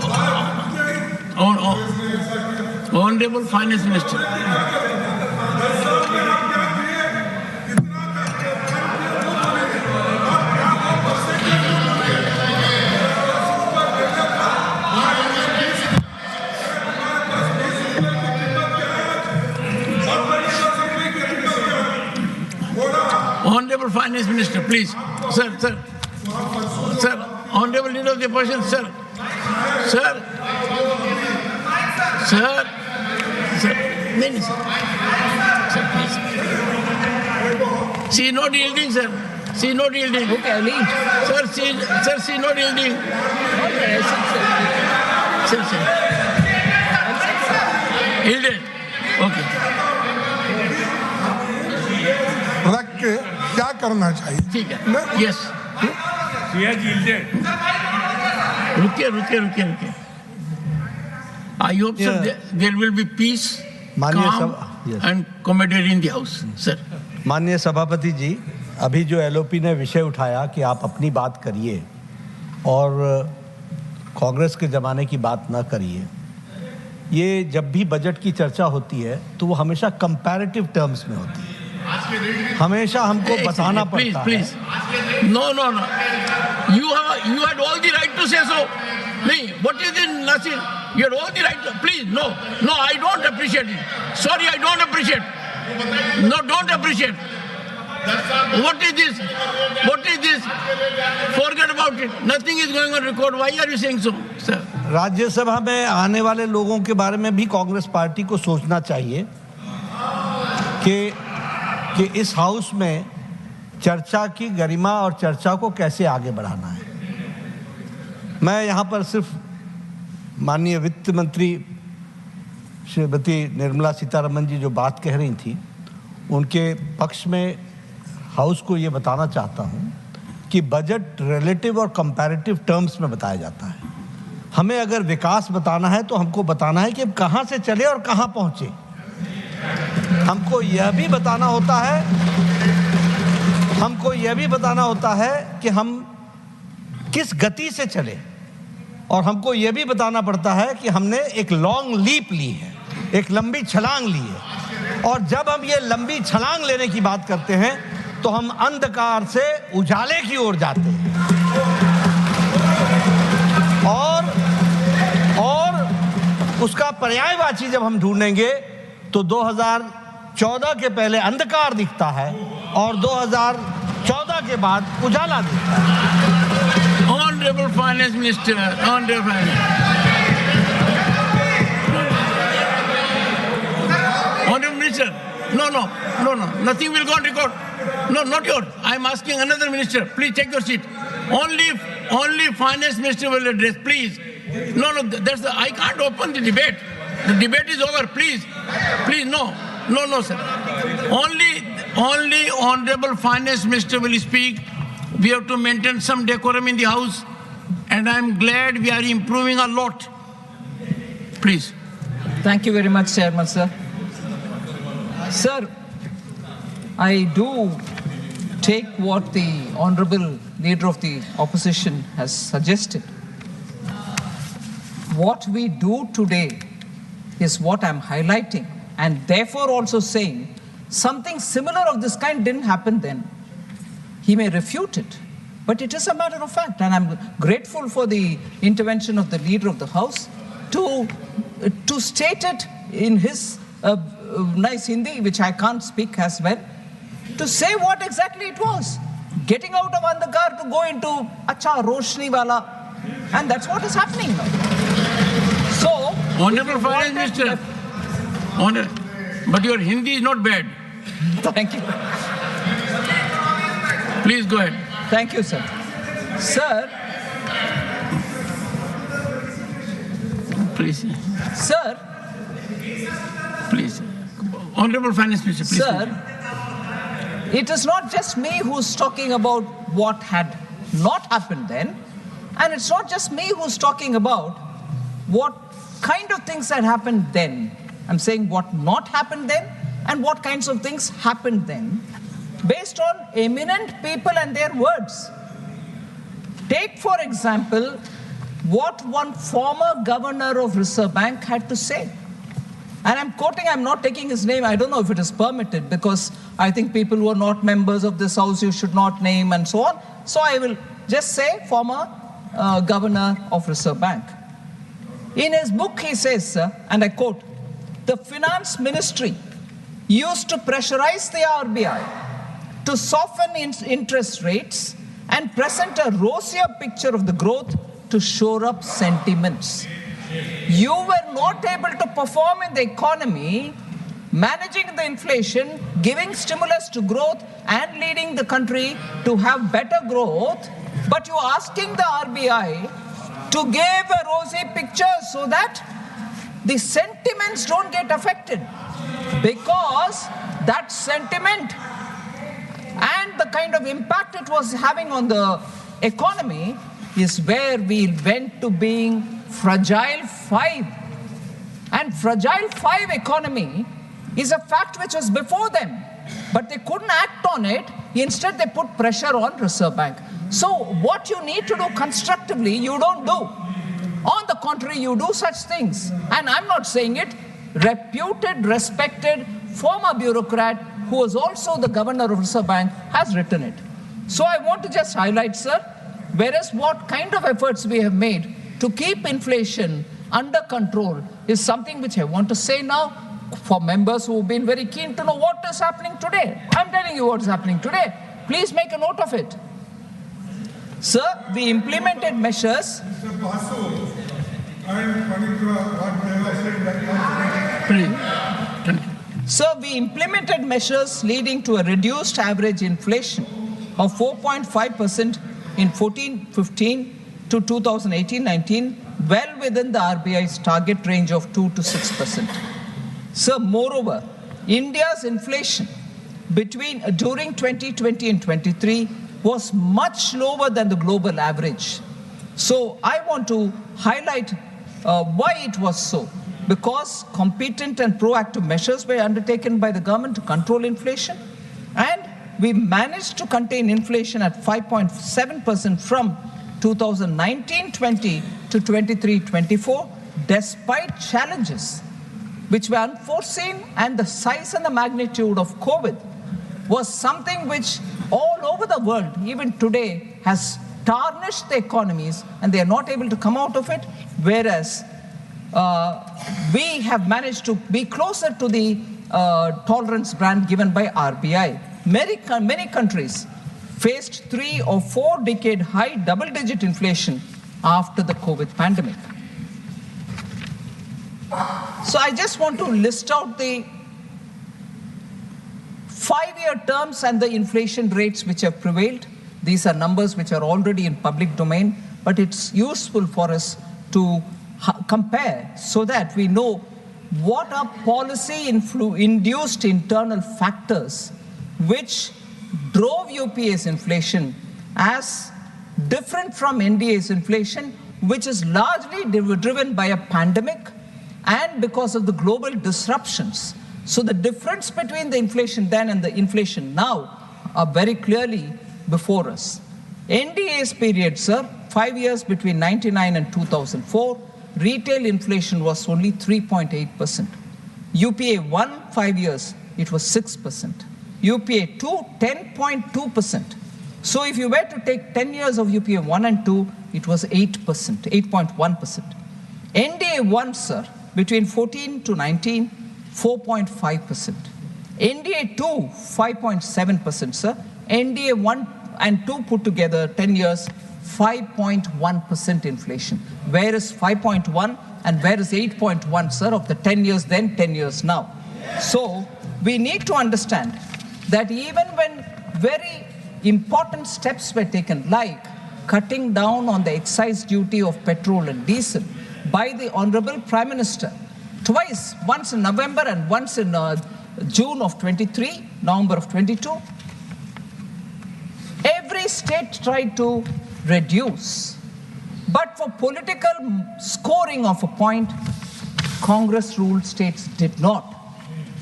B: Honorable Finance Minister. Honorable Finance Minister, please. Sir. Honorable Leader of the Opposition, sir. Many, sir. Sir, please. She not yielding, sir. She not yielding.
A: Okay, I'll leave.
B: Sir, she not yielding.
A: Okay,
B: Sir. Yielded. Okay.
C: रख के क्या करना चाहिए?
B: ठीक है. Yes. रुकिए. I hope, sir, there will be peace, calm, and camaraderie in the house, sir.
D: माननीय सभापति जी, अभी जो एलओपी ने विषय उठाया कि आप अपनी बात करिए और कांग्रेस के ज़माने की बात ना करिए, ये जब भी बजट की चर्चा होती है तो वो हमेशा कंपैरेटिव टर्म्स में होती है, हमेशा हमको बताना पड़ता है।
B: Please. No. You had all the right to say so. नहीं, what is it, Nasir? You had all the right to, please, no, I don't appreciate it. Sorry, I don't appreciate. No, don't appreciate. What is this? Forget about it. Nothing is going on record. Why are you saying so, sir?
D: Rajya Sabha में आने वाले लोगों के बारे में भी Congress party को सोचना चाहिए कि इस हाउस में चर्चा की गरिमा और चर्चा को कैसे आगे बढ़ाना है। मैं यहाँ पर सिर्फ माननीय वित्त मंत्री श्रीमती निर्मला सीतारमन जी जो बात कह रही थी, उनके पक्ष में हाउस को ये बताना चाहता हूँ कि बजट रिलेटिव और कंपैरेटिव टर्म्स में बताया जाता है। हमें अगर विकास बताना है तो हमको बताना है कि हम कहाँ से चले और कहाँ पहुँचे। हमको यह भी बताना होता है कि हम किस गति से चले, और हमको यह भी बताना पड़ता है कि हमने एक लॉन्ग लीप ली है, एक लंबी छलांग ली है, और जब हम ये लंबी छलांग लेने की बात करते हैं तो हम अंधकार से उजाले की ओर जाते हैं। और उसका पर्यायवाची जब हम ढूंढेंगे तो 2014 के पहले अंधकार दिखता है और 2014 के बाद उजाला दिखता है।
B: Honorable Finance Minister, Honorable Minister, no, nothing will go on record. No, not yours. I'm asking another minister. Please take your seat. Only Finance Minister will address, please. No, I can't open the debate. The debate is over, please. Please, no, sir. Only Honorable Finance Minister will speak. We have to maintain some decorum in the House, and I'm glad we are improving a lot. Please.
A: Thank you very much, Chairman, sir. Sir, I do take what the Honorable Leader of the Opposition has suggested. What we do today is what I'm highlighting, and therefore also saying something similar of this kind didn't happen then. He may refute it, but it is a matter of fact, and I'm grateful for the intervention of the Leader of the House to state it in his nice Hindi, which I can't speak as well, to say what exactly it was. Getting out of Andhakar to go into Acha Roshni Wala, and that's what is happening now. So,
B: Honorable Finance Minister, but your Hindi is not bad.
A: Thank you.
B: Please go ahead.
A: Thank you, sir. Sir.
B: Please.
A: Sir.
B: Please. Honorable Finance Minister, please.
A: Sir, it is not just me who's talking about what had not happened then, and it's not just me who's talking about what kind of things had happened then. I'm saying what not happened then and what kinds of things happened then, based on eminent people and their words. Take, for example, what one former governor of Reserve Bank had to say. And I'm quoting, I'm not taking his name. I don't know if it is permitted, because I think people who are not members of this house you should not name and so on. So I will just say former governor of Reserve Bank. In his book he says, and I quote, "The finance ministry used to pressurize the RBI to soften interest rates and present a rosier picture of the growth to shore up sentiments. You were not able to perform in the economy, managing the inflation, giving stimulus to growth and leading the country to have better growth, but you're asking the RBI to give a rosy picture so that the sentiments don't get affected, because that sentiment and the kind of impact it was having on the economy is where we went to being fragile 5. And fragile 5 economy is a fact which was before them, but they couldn't act on it. Instead, they put pressure on Reserve Bank. So what you need to do constructively, you don't do. On the contrary, you do such things. And I'm not saying it. Reputed, respected, former bureaucrat who was also the governor of Reserve Bank has written it. So I want to just highlight, sir, whereas what kind of efforts we have made to keep inflation under control is something which I want to say now for members who have been very keen to know what is happening today. I'm telling you what is happening today. Please make a note of it. Sir, we implemented measures.
C: Mr. Basu, I am coming to what I said.
A: Sir, we implemented measures leading to a reduced average inflation of 4.5% in 14-15 to 2018-19, well within the RBI's target range of 2 to 6%. Sir, moreover, India's inflation during 2020 and 23 was much lower than the global average. So I want to highlight why it was so. Because competent and proactive measures were undertaken by the government to control inflation, and we managed to contain inflation at 5.7% from 2019-20 to 23-24, despite challenges which were unforeseen, and the size and the magnitude of COVID was something which all over the world, even today, has tarnished the economies, and they are not able to come out of it, whereas we have managed to be closer to the tolerance band given by RBI. Many countries faced 3 or 4 decade high double-digit inflation after the COVID pandemic. So I just want to list out the 5-year terms and the inflation rates which have prevailed. These are numbers which are already in public domain, but it's useful for us to compare so that we know what are policy-induced internal factors which drove UPA's inflation as different from NDA's inflation, which is largely driven by a pandemic and because of the global disruptions. So the difference between the inflation then and the inflation now are very clearly before us. NDA's period, sir, 5 years between 1999 and 2004, retail inflation was only 3.8%. UPA 1, 5 years, it was 6%. UPA 2, 10.2%. So if you were to take 10 years of UPA 1 and 2, it was 8%, 8.1%. NDA 1, sir, between 14 to 19, 4.5%. NDA 2, 5.7%, sir. NDA 1 and 2 put together, 10 years, 5.1% inflation. Where is 5.1 and where is 8.1, sir, of the 10 years then, 10 years now? So we need to understand that even when very important steps were taken, like cutting down on the excise duty of petrol and diesel by the Honorable Prime Minister, twice, once in November and once in June of 23, November of 22, every state tried to reduce. But for political scoring of a point, Congress-ruled states did not.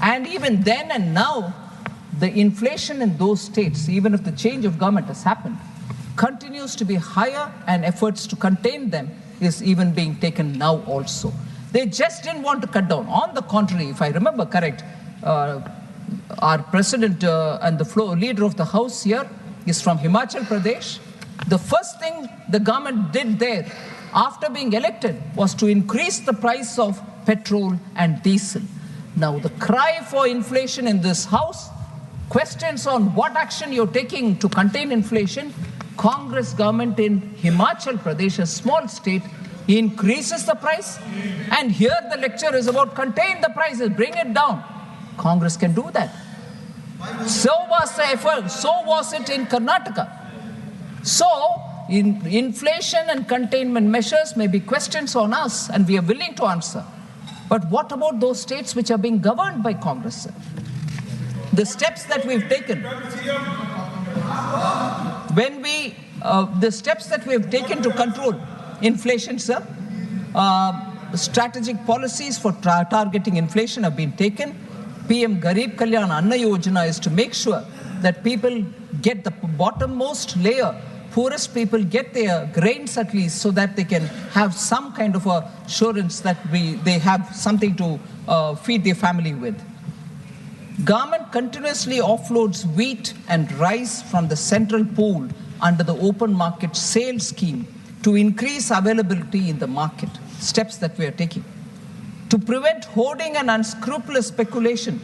A: And even then and now, the inflation in those states, even if the change of government has happened, continues to be higher, and efforts to contain them is even being taken now also. They just didn't want to cut down. On the contrary, if I remember correct, our president and the leader of the House here is from Himachal Pradesh. The first thing the government did there after being elected was to increase the price of petrol and diesel. Now, the cry for inflation in this House, questions on what action you're taking to contain inflation. Congress government in Himachal Pradesh, a small state, increases the price. And here the lecture is about contain the prices, bring it down. Congress can do that. So was the effort, so was it in Karnataka. So, inflation and containment measures may be questions on us, and we are willing to answer. But what about those states which are being governed by Congress, sir? The steps that we've taken, the steps that we've taken to control inflation, sir, strategic policies for targeting inflation have been taken. PM Garib Kalyan Anna Yojana is to make sure that people get the bottommost layer, poorest people get their grains at least, so that they can have some kind of assurance that they have something to feed their family with. Government continuously offloads wheat and rice from the central pool under the open market sale scheme to increase availability in the market. Steps that we are taking. To prevent hoarding and unscrupulous speculation,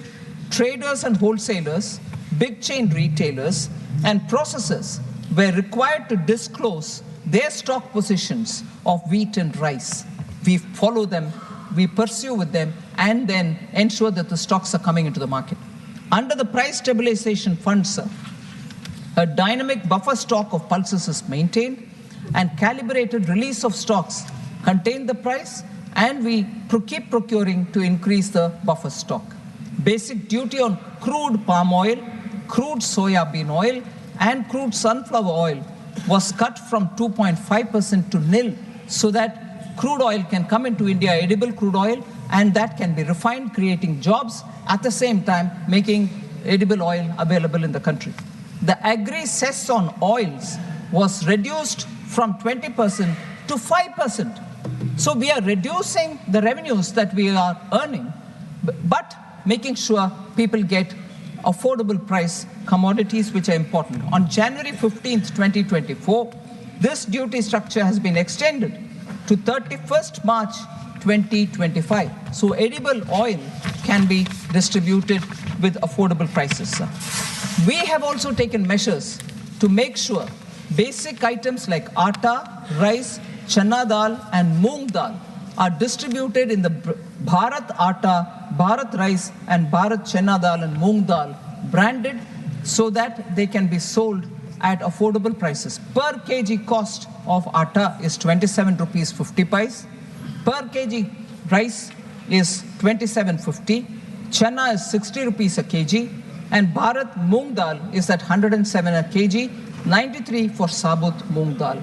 A: traders and wholesalers, big chain retailers, and processors were required to disclose their stock positions of wheat and rice. We follow them, we pursue with them, and then ensure that the stocks are coming into the market. Under the price stabilization fund, sir, a dynamic buffer stock of pulses is maintained, and calibrated release of stocks contain the price, and we keep procuring to increase the buffer stock. Basic duty on crude palm oil, crude soya bean oil, and crude sunflower oil was cut from 2.5% to nil, so that crude oil can come into India, edible crude oil, and that can be refined, creating jobs, at the same time making edible oil available in the country. The agri cess on oils was reduced from 20% to 5%. So we are reducing the revenues that we are earning, but making sure people get affordable price commodities which are important. On January 15th, 2024, this duty structure has been extended to 31st March 2025. So edible oil can be distributed with affordable prices, sir. We have also taken measures to make sure basic items like atta, rice, chana dal and moong dal are distributed in the Bharat Atta, Bharat Rice and Bharat Chana Dal and Moong Dal branded so that they can be sold at affordable prices. Per kg cost of atta is 27 rupees 50 paise. Per kg rice is 27.50. Chana is 60 rupees a kg. And Bharat Moong Dal is at 107 a kg, 93 for Sabut Moong Dal.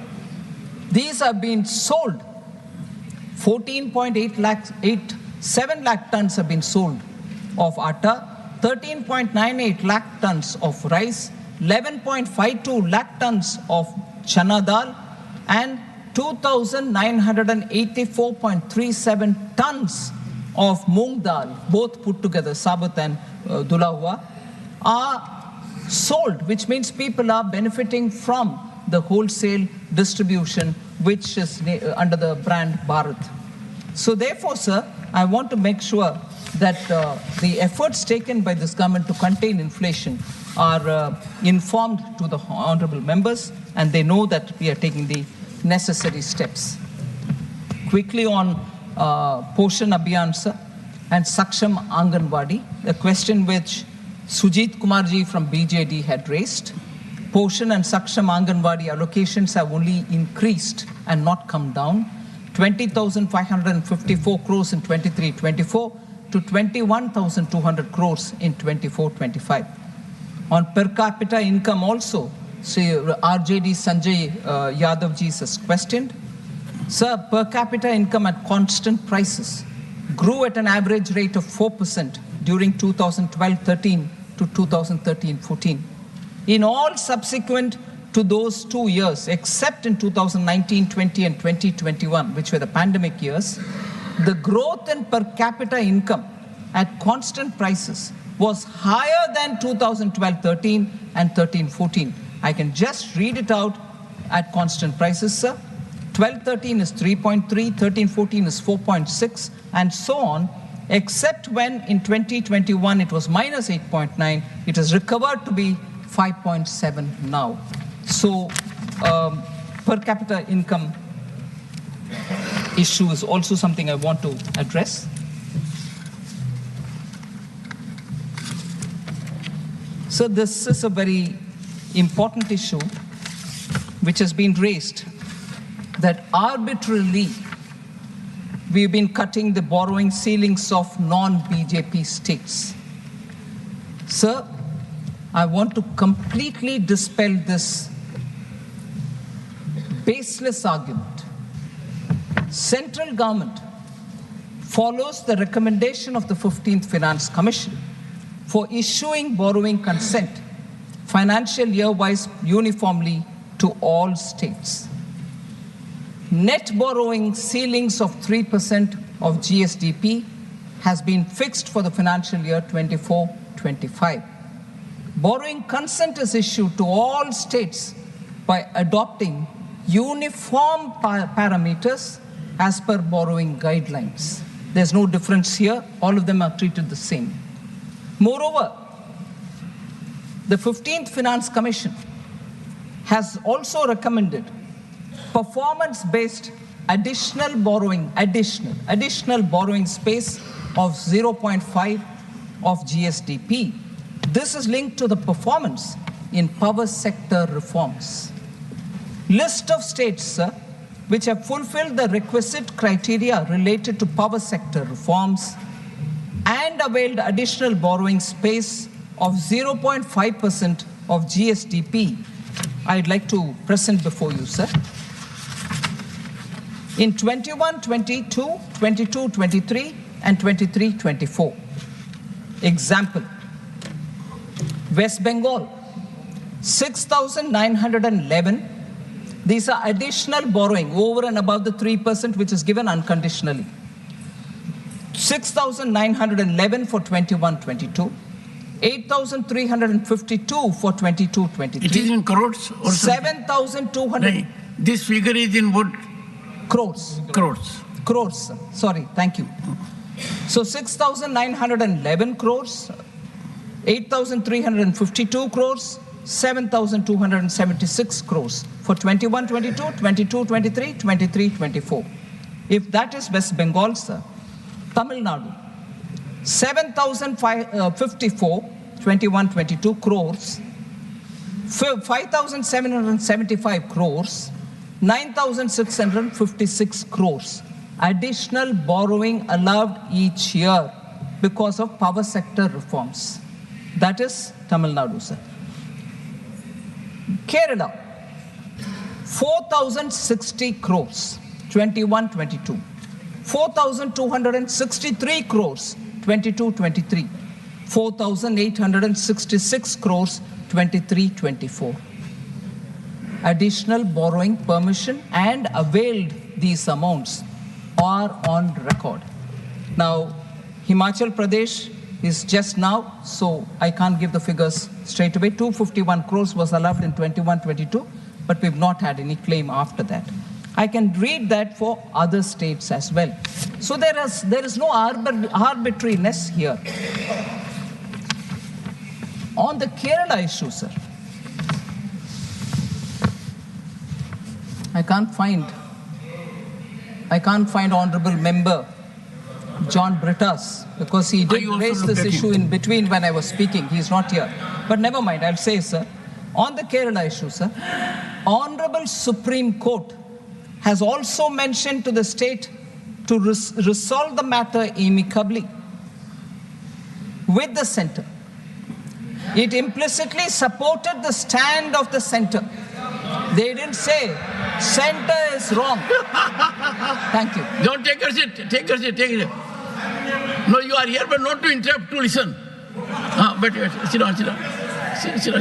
A: These are being sold. 7 lakh tons have been sold of atta, 13.98 lakh tons of rice, 11.52 lakh tons of chana dal, and 2,984.37 tons of moong dal, both put together, Sabat and Dula Hua, are sold, which means people are benefiting from the wholesale distribution, which is under the brand Bharat. So therefore, sir, I want to make sure that the efforts taken by this government to contain inflation are informed to the honorable members, and they know that we are taking the necessary steps. Quickly on Poshan Abhiyan, sir, and Saksham Anganwadi, a question which Sujit Kumarji from BJD had raised. Poshan and Saksham Anganwadi allocations have only increased and not come down. 20,554 crores in 23-24 to 21,200 crores in 24-25. On per capita income also, RJD Sanjay Yadavji has questioned. Sir, per capita income at constant prices grew at an average rate of 4% during 2012-13 to 2013-14. In all subsequent to those 2 years, except in 2019-20 and 2021, which were the pandemic years, the growth in per capita income at constant prices was higher than 2012-13 and 13-14. I can just read it out at constant prices, sir. 12-13 is 3.3, 13-14 is 4.6, and so on, except when in 2021 it was minus 8.9, it has recovered to be 5.7 now. So per capita income issue is also something I want to address. So this is a very important issue which has been raised, that arbitrarily we've been cutting the borrowing ceilings of non-BJP states. Sir, I want to completely dispel this baseless argument. Central government follows the recommendation of the 15th Finance Commission for issuing borrowing consent financial year-wise uniformly to all states. Net borrowing ceilings of 3% of GSDP has been fixed for the financial year 24-25. Borrowing consent is issued to all states by adopting uniform parameters as per borrowing guidelines. There's no difference here. All of them are treated the same. Moreover, the 15th Finance Commission has also recommended performance-based additional borrowing space of 0.5 of GSDP. This is linked to the performance in power sector reforms. List of states, sir, which have fulfilled the requisite criteria related to power sector reforms and availed additional borrowing space of 0.5% of GSDP, I'd like to present before you, sir. In 21-22, 22-23, and 23-24. Example, West Bengal, 6,911. These are additional borrowing over and above the 3% which is given unconditionally. 6,911 for 21-22. 8,352 for 22-23.
B: It is in crores or
A: 7,200.
B: This figure is in what?
A: Crores.
B: Crores.
A: Crores, sir. Sorry, thank you. So 6,911 crores, 8,352 crores, 7,276 crores for 21-22, 22-23, 23-24. If that is West Bengal, sir, Tamil Nadu, 7,054, 21-22 crores, 5,775 crores, 9,656 crores. Additional borrowing allowed each year because of power sector reforms. That is Tamil Nadu, sir. Kerala, 4,060 crores, 21-22. 4,263 crores, 22-23. 4,866 crores, 23-24. Additional borrowing permission and availed these amounts are on record. Now, Himachal Pradesh is just now, so I can't give the figures straight away. 251 crores was allowed in 21-22, but we've not had any claim after that. I can read that for other states as well. So there is no arbitrariness here. On the Kerala issue, sir, I can't find Honorable Member John Brittas, because he did raise this issue in between when I was speaking. He's not here. But never mind, I'll say, sir, on the Kerala issue, sir, Honorable Supreme Court has also mentioned to the state to resolve the matter amicably with the center. It implicitly supported the stand of the center. They didn't say center is wrong. Thank you.
B: Don't take your seat. Take your seat. Take it. No, you are here, but not to interrupt, to listen. But sit down, sit down. Sit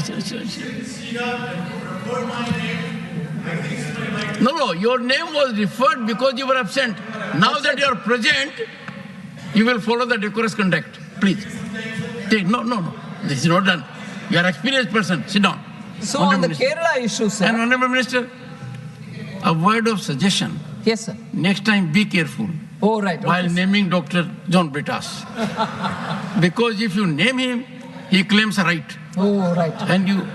B: down. No, your name was referred because you were absent. Now that you are present, you will follow the decorous conduct. Please. Take. No. This is not done. You are an experienced person. Sit down.
A: So on the Kerala issue, sir.
B: And Honorable Minister, a word of suggestion.
A: Yes, sir.
B: Next time, be careful.
A: Oh, right.
B: While naming Dr. John Brittas. Because if you name him, he claims a right.
A: Oh, right.
B: And you...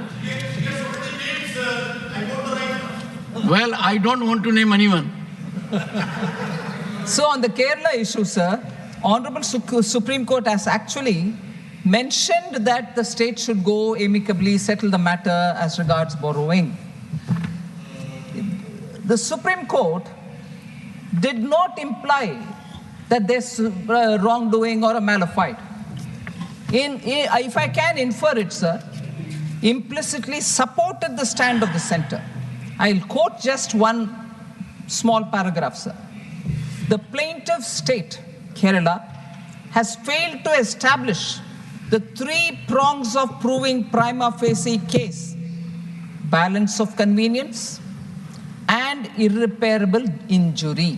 B: Well, I don't want to name anyone.
A: So on the Kerala issue, sir, Honorable Supreme Court has actually mentioned that the state should go amicably settle the matter as regards borrowing. The Supreme Court did not imply that there's wrongdoing or a malafide. If I can infer it, sir, implicitly supported the stand of the center. I'll quote just one small paragraph, sir. The plaintiff state, Kerala, has failed to establish the three prongs of proving prima facie case: balance of convenience and irreparable injury.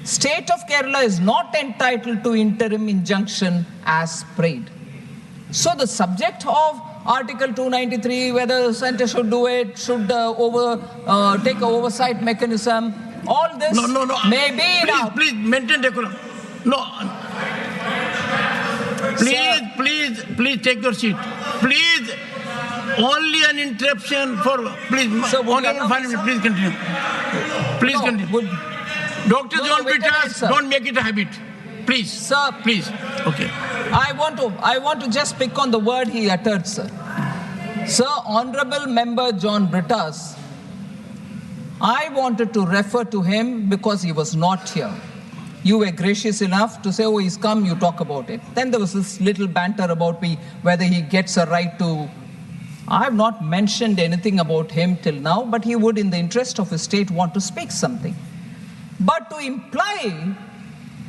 A: State of Kerala is not entitled to interim injunction as prayed. So the subject of Article 293, whether the center should do it, should take an oversight mechanism, all this may be enough.
B: Please maintain decorum. No. Please take your seat. Please, only an interruption for, please, Honorable Finance, please continue. Please continue. Dr. John Brittas, don't make it a habit. Please.
A: Sir.
B: Please. Okay.
A: I want to just pick on the word he uttered, sir. Sir, Honorable Member John Brittas, I wanted to refer to him because he was not here. You were gracious enough to say, oh, he's come, you talk about it. Then there was this little banter about whether he gets a right to... I have not mentioned anything about him till now, but he would, in the interest of his state, want to speak something. But to imply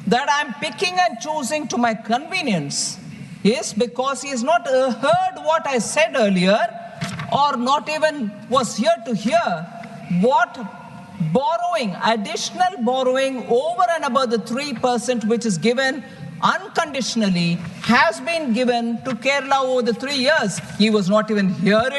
A: that I'm picking and choosing to my convenience is because he has not heard what I said earlier, or not even was here to hear what borrowing, additional borrowing over and above the 3% which is given unconditionally has been given to Kerala over the 3 years. He was not even here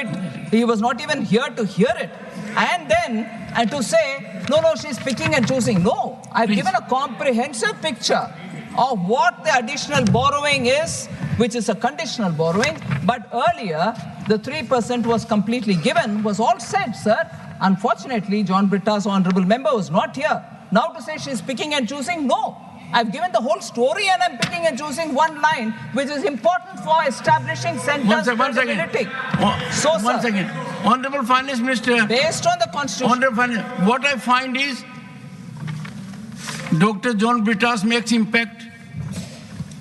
A: to hear it. And to say, no, she's picking and choosing. No, I've given a comprehensive picture of what the additional borrowing is, which is a conditional borrowing. But earlier, the 3% was completely given, was all said, sir. Unfortunately, John Britta's honorable member was not here. Now to say she's picking and choosing, no. I've given the whole story and I'm picking and choosing one line, which is important for establishing center's credibility.
B: One second. Honorable Finance Minister.
A: Based on the Constitution.
B: Honorable Finance, what I find is Dr. John Britta's makes impact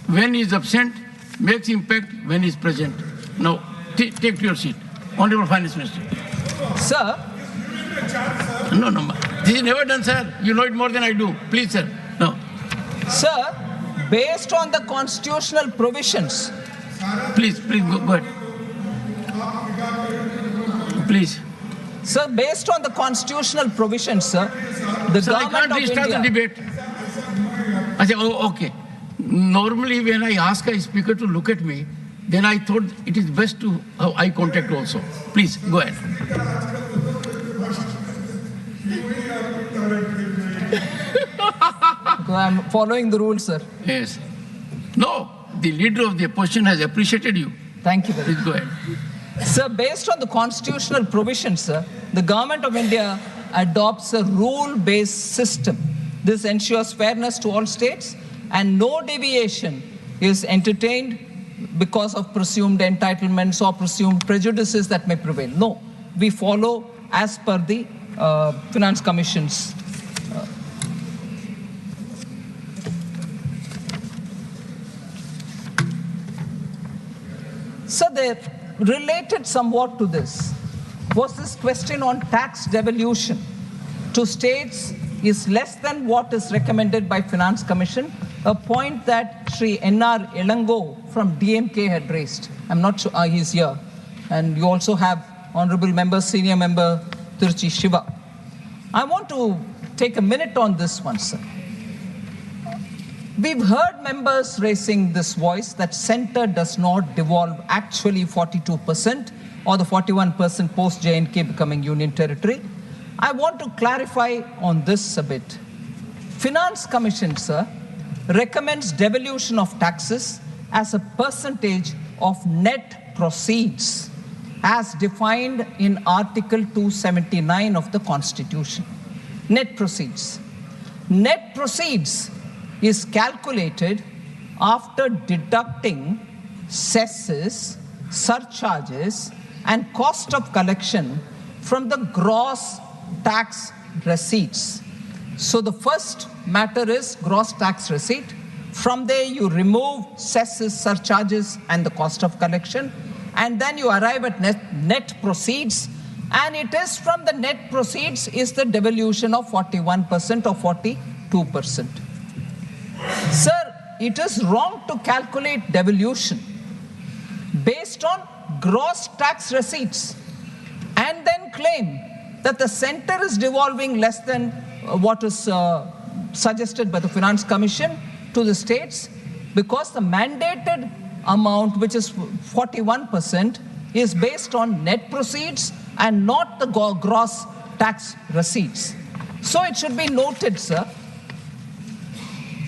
B: when he is absent, makes impact when he is present. Now, take your seat. Honorable Finance Minister.
A: Sir.
B: No. This is never done, sir. You know it more than I do. Please, sir. No.
A: Sir, based on the constitutional provisions.
B: Please, go ahead. Please.
A: Sir, based on the constitutional provisions, sir, the
B: sir,
A: government
B: I can't restart the debate. I say, oh, okay. Normally, when I ask a speaker to look at me, then I thought it is best to have eye contact also. Please, go ahead.
A: I'm following the rules, sir.
B: Yes. No, the leader of the opposition has appreciated you.
A: Thank you very
B: much. Please go ahead.
A: Sir, based on the constitutional provisions, sir, the government of India adopts a rule-based system. This ensures fairness to all states and no deviation is entertained because of presumed entitlements or presumed prejudices that may prevail. No, we follow as per the Finance Commission's So they related somewhat to this was this question on tax devolution to states is less than what is recommended by Finance Commission, a point that Sri N.R. Elango from DMK had raised. I'm not sure he's here. And you also have Honorable Member, Senior Member Tiruchi Shiva. I want to take a minute on this one, sir. We've heard members raising this voice that center does not devolve actually 42% or the 41% post J&K becoming union territory. I want to clarify on this a bit. Finance Commission, sir, recommends devolution of taxes as a percentage of net proceeds as defined in Article 279 of the Constitution. Net proceeds. Net proceeds is calculated after deducting cesses, surcharges, and cost of collection from the gross tax receipts. So the first matter is gross tax receipt. From there, you remove cesses, surcharges, and the cost of collection, and then you arrive at net proceeds, and it is from the net proceeds is the devolution of 41% or 42%. Sir, it is wrong to calculate devolution based on gross tax receipts and then claim that the center is devolving less than what is suggested by the Finance Commission to the states, because the mandated amount, which is 41%, is based on net proceeds and not the gross tax receipts. So it should be noted, sir,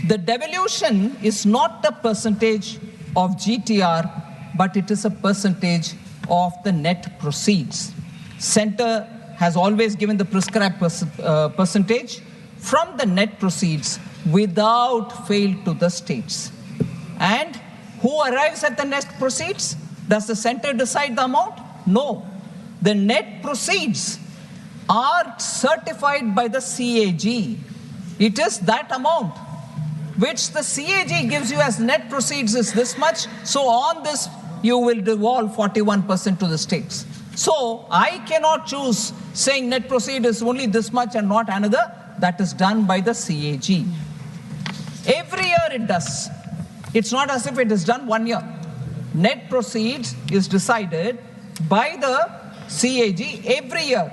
A: the devolution is not a percentage of GTR, but it is a percentage of the net proceeds. Center has always given the prescribed percentage from the net proceeds without fail to the states. And who arrives at the net proceeds? Does the center decide the amount? No. The net proceeds are certified by the CAG. It is that amount which the CAG gives you as net proceeds is this much. So on this, you will devolve 41% to the states. So I cannot choose saying net proceed is only this much and not another. That is done by the CAG. Every year it does. It's not as if it is done 1 year. Net proceeds is decided by the CAG every year.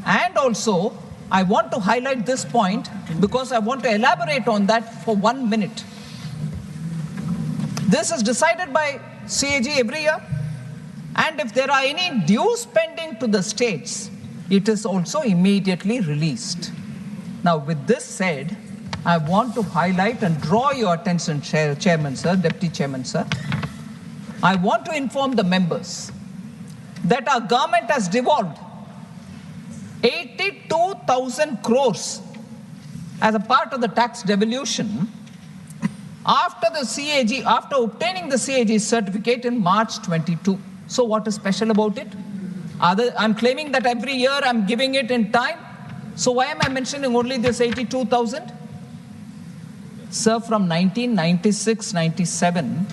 A: And also, I want to highlight this point because I want to elaborate on that for 1 minute. This is decided by CAG every year. And if there are any dues pending to the states, it is also immediately released. Now, with this said, I want to highlight and draw your attention, Chairman, sir, Deputy Chairman, sir. I want to inform the members that our government has devolved 82,000 crores as a part of the tax devolution after obtaining the CAG certificate in March 22. So what is special about it? I'm claiming that every year I'm giving it in time. So why am I mentioning only this 82,000? Sir, from 1996-97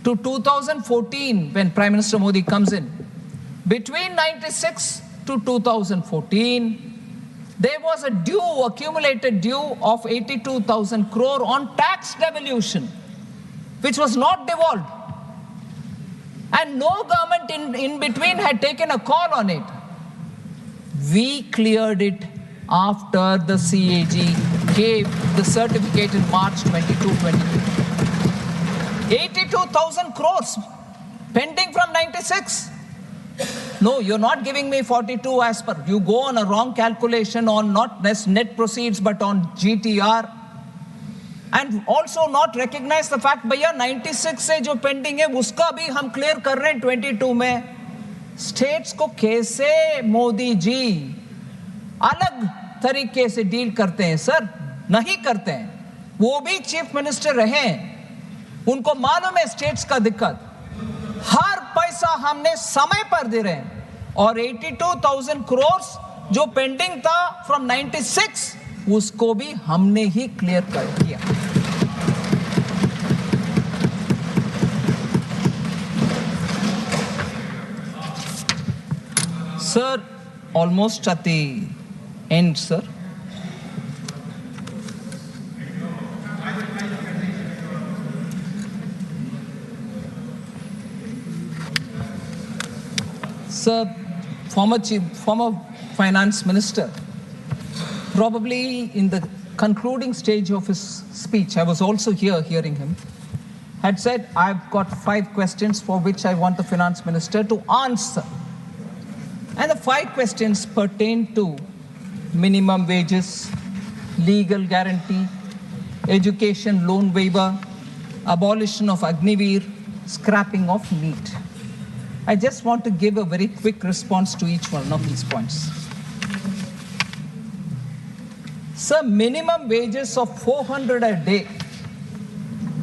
A: to 2014, when Prime Minister Modi comes in, between 96 to 2014, there was a accumulated due of 82,000 crore on tax devolution, which was not devolved. And no government in between had taken a call on it. We cleared it after the CAG gave the certificate in March 22-23. 82,000 crores pending from 96. No, you're not giving me 42 as per. You go on a wrong calculation on not net proceeds but on GTR. And also not recognize the fact, भैया 96 से जो pending है उसका भी हम clear कर रहे हैं 22 में. States को कैसे मोदी जी अलग तरीके से डील करते हैं सर? नहीं करते हैं. वो भी चीफ मिनिस्टर रहे हैं, उनको मालूम है स्टेट्स का दिक्कत. हर पैसा हमने समय पर दे रहे हैं और 82,000 करोड़ जो पेंडिंग था फ्रॉम 96 उसको भी हमने ही क्लियर कर दिया. Sir, almost at the end, sir. Sir, former finance minister, probably in the concluding stage of his speech, I was also here hearing him, had said, I've got 5 questions for which I want the finance minister to answer. And the 5 questions pertain to minimum wages, legal guarantee, education loan waiver, abolition of Agniveer, scrapping of NEET. I just want to give a very quick response to each one of these points. Sir, minimum wages of 400 a day.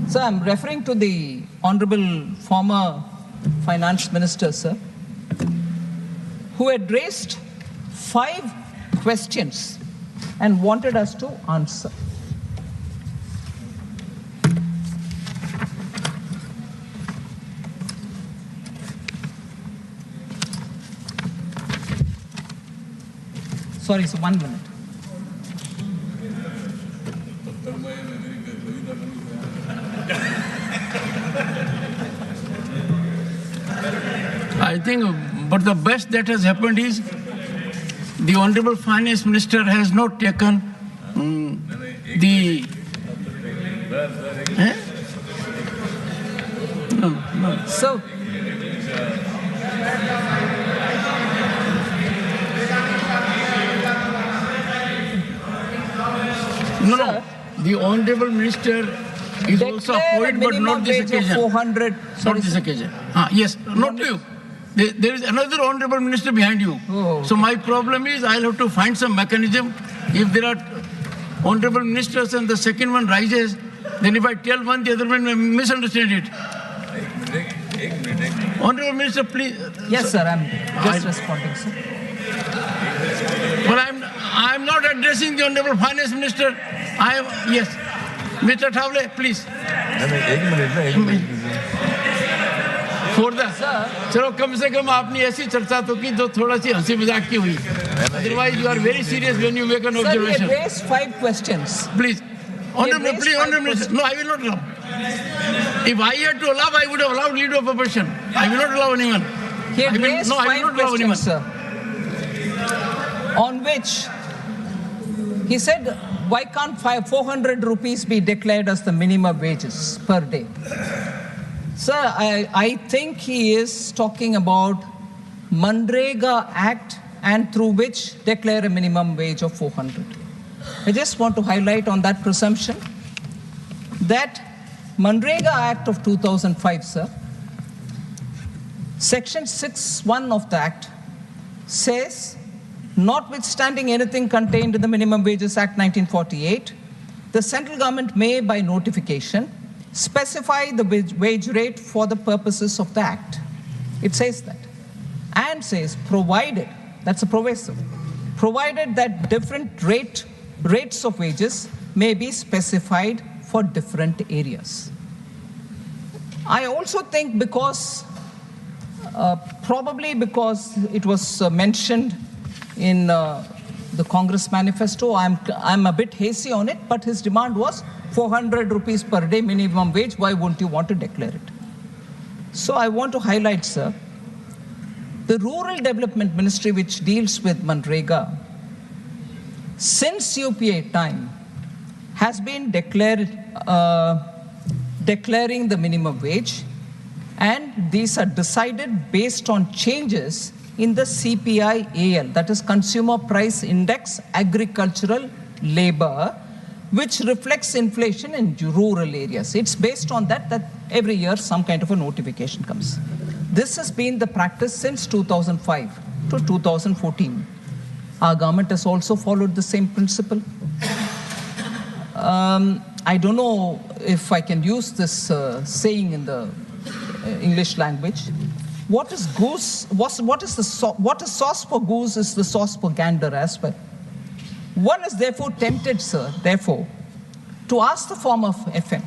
A: Sir, I'm referring to the Honorable former Finance Minister, sir, who had raised 5 questions and wanted us to answer. Sorry, so 1 minute.
B: I think, but the best that has happened is the Honorable Finance Minister has not taken the... No.
A: So,
B: No. The Honorable Minister is also a poet, but not this occasion.
A: 400.
B: Not this occasion. Yes, not you. There is another Honorable Minister behind you.
A: Oh, okay.
B: So my problem is I'll have to find some mechanism. If there are Honorable Ministers and the second one rises, then if I tell one, the other one may misunderstand it. Honorable Minister, please.
A: Yes, sir, I'm just responding, sir.
B: But I'm not addressing the Honorable Finance Minister. Yes. Mr. Hon'ble, please. For the चलो कम से कम आपने ऐसी चर्चा तो की जो थोड़ा सी हंसी मजाक की हुई. Otherwise, you are very serious when you make an observation.
A: Sir, he raised 5 questions.
B: Please. Honorable Minister. No, I will not allow. If I had to allow, I would have allowed leader of opposition. I will not allow anyone.
A: He had raised 5 questions, sir, on which he said, why can't 400 rupees be declared as the minimum wages per day? Sir, I think he is talking about Manrega Act and through which declare a minimum wage of 400. I just want to highlight on that presumption that Manrega Act of 2005, sir, Section 6(1) of the Act says, notwithstanding anything contained in the Minimum Wages Act 1948, the central government may, by notification, specify the wage rate for the purposes of the Act. It says that. And says, provided, that's a proviso, provided that different rates of wages may be specified for different areas. I also think because, probably because it was mentioned in the Congress manifesto, I'm a bit hazy on it, but his demand was 400 rupees per day minimum wage. Why wouldn't you want to declare it? So I want to highlight, sir, the Rural Development Ministry, which deals with Manrega, since UPA time, has been declaring the minimum wage, and these are decided based on changes in the CPI-AL, that is Consumer Price Index Agricultural Labor, which reflects inflation in rural areas. It's based on that every year some kind of a notification comes. This has been the practice since 2005 to 2014. Our government has also followed the same principle. I don't know if I can use this saying in the English language. What is sauce for goose is the sauce for gander as well. One is therefore tempted, sir, to ask the form of FM,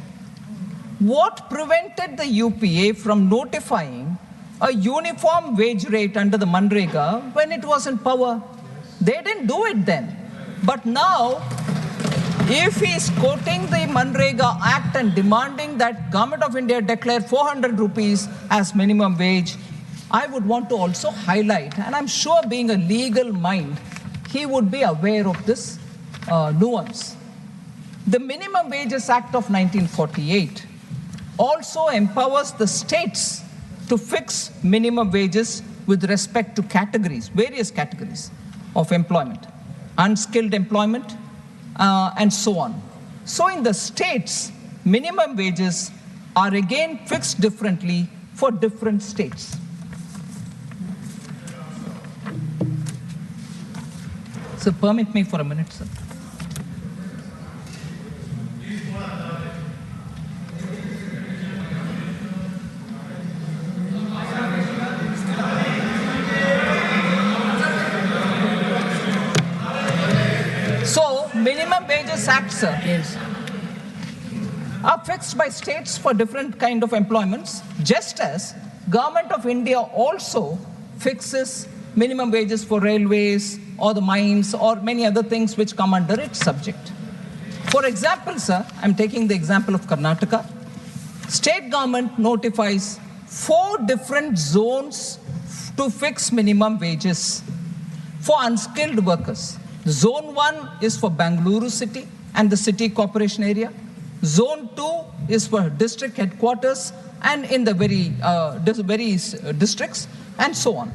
A: what prevented the UPA from notifying a uniform wage rate under the Manrega when it was in power? They didn't do it then. But now, if he is quoting the Manrega Act and demanding that Government of India declare 400 rupees as minimum wage, I would want to also highlight, and I'm sure being a legal mind, he would be aware of this nuance. The Minimum Wages Act of 1948 also empowers the states to fix minimum wages with respect to categories, various categories of employment, unskilled employment, and so on. So in the states, minimum wages are again fixed differently for different states. So permit me for a minute, sir. So minimum wages act, sir, are fixed by states for different kind of employments, just as Government of India also fixes minimum wages for railways or the mines or many other things which come under its subject. For example, sir, I'm taking the example of Karnataka. State government notifies 4 different zones to fix minimum wages for unskilled workers. Zone 1 is for Bangalore city and the city corporation area. Zone 2 is for district headquarters and in the various districts and so on.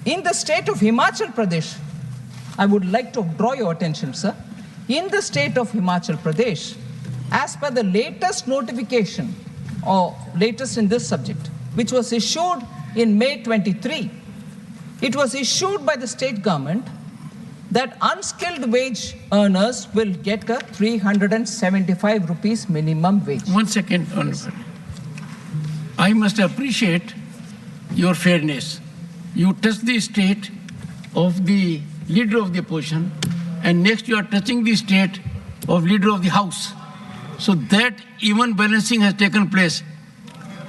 A: In the state of Himachal Pradesh, I would like to draw your attention, sir. In the state of Himachal Pradesh, as per the latest notification, or latest in this subject, which was issued in May 23, it was issued by the state government that unskilled wage earners will get a 375 rupees minimum wage.
B: 1 second, Honorable. I must appreciate your fairness. You touch the state of the leader of the opposition, and next you are touching the state of leader of the house. So that even balancing has taken place.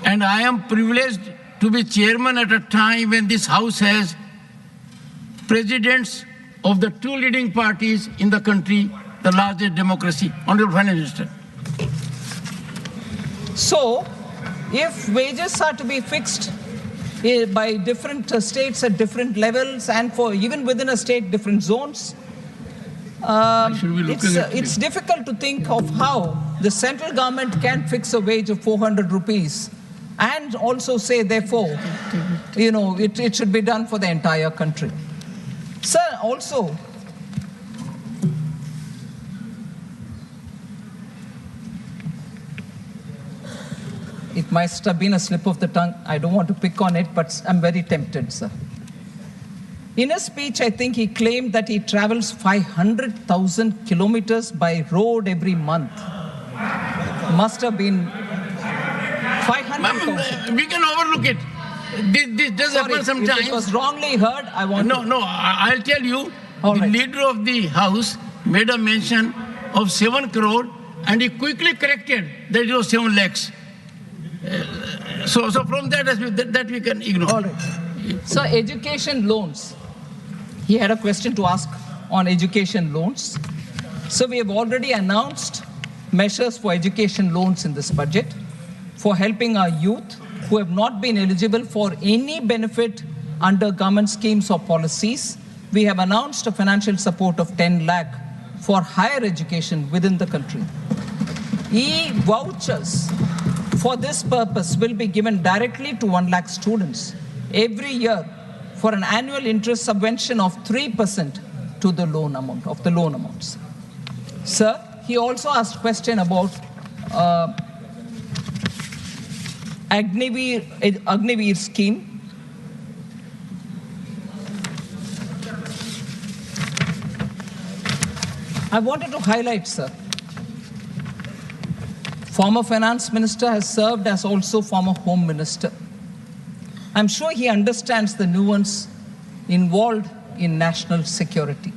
B: And I am privileged to be chairman at a time when this house has presidents of the 2 leading parties in the country, the largest democracy. Honorable Finance Minister.
A: So, if wages are to be fixed by different states at different levels and for even within a state different zones, it's difficult to think of how the central government can fix a wage of 400 rupees and also say, therefore, it should be done for the entire country. Sir, also, Must have been a slip of the tongue. I don't want to pick on it, but I'm very tempted, sir. In his speech, I think he claimed that he travels 500,000 kilometers by road every month. Must have been 500,000.
B: We can overlook it. This does happen sometimes.
A: If it was wrongly heard, I want
B: I'll tell you.
A: All
B: the
A: right.
B: leader of the House made a mention of 7 crore and he quickly corrected that it was 7 lakhs. So from that we can ignore.
A: All right. So education loans. He had a question to ask on education loans. So we have already announced measures for education loans in this budget for helping our youth who have not been eligible for any benefit under government schemes or policies. We have announced a financial support of 10 lakh for higher education within the country. E-vouchers for this purpose will be given directly to 1 lakh students every year for an annual interest subvention of 3% to the loan amount of the loan amounts. Sir, he also asked a question about Agniveer scheme. I wanted to highlight, sir, former finance minister has served as also former home minister. I'm sure he understands the nuance involved in national security.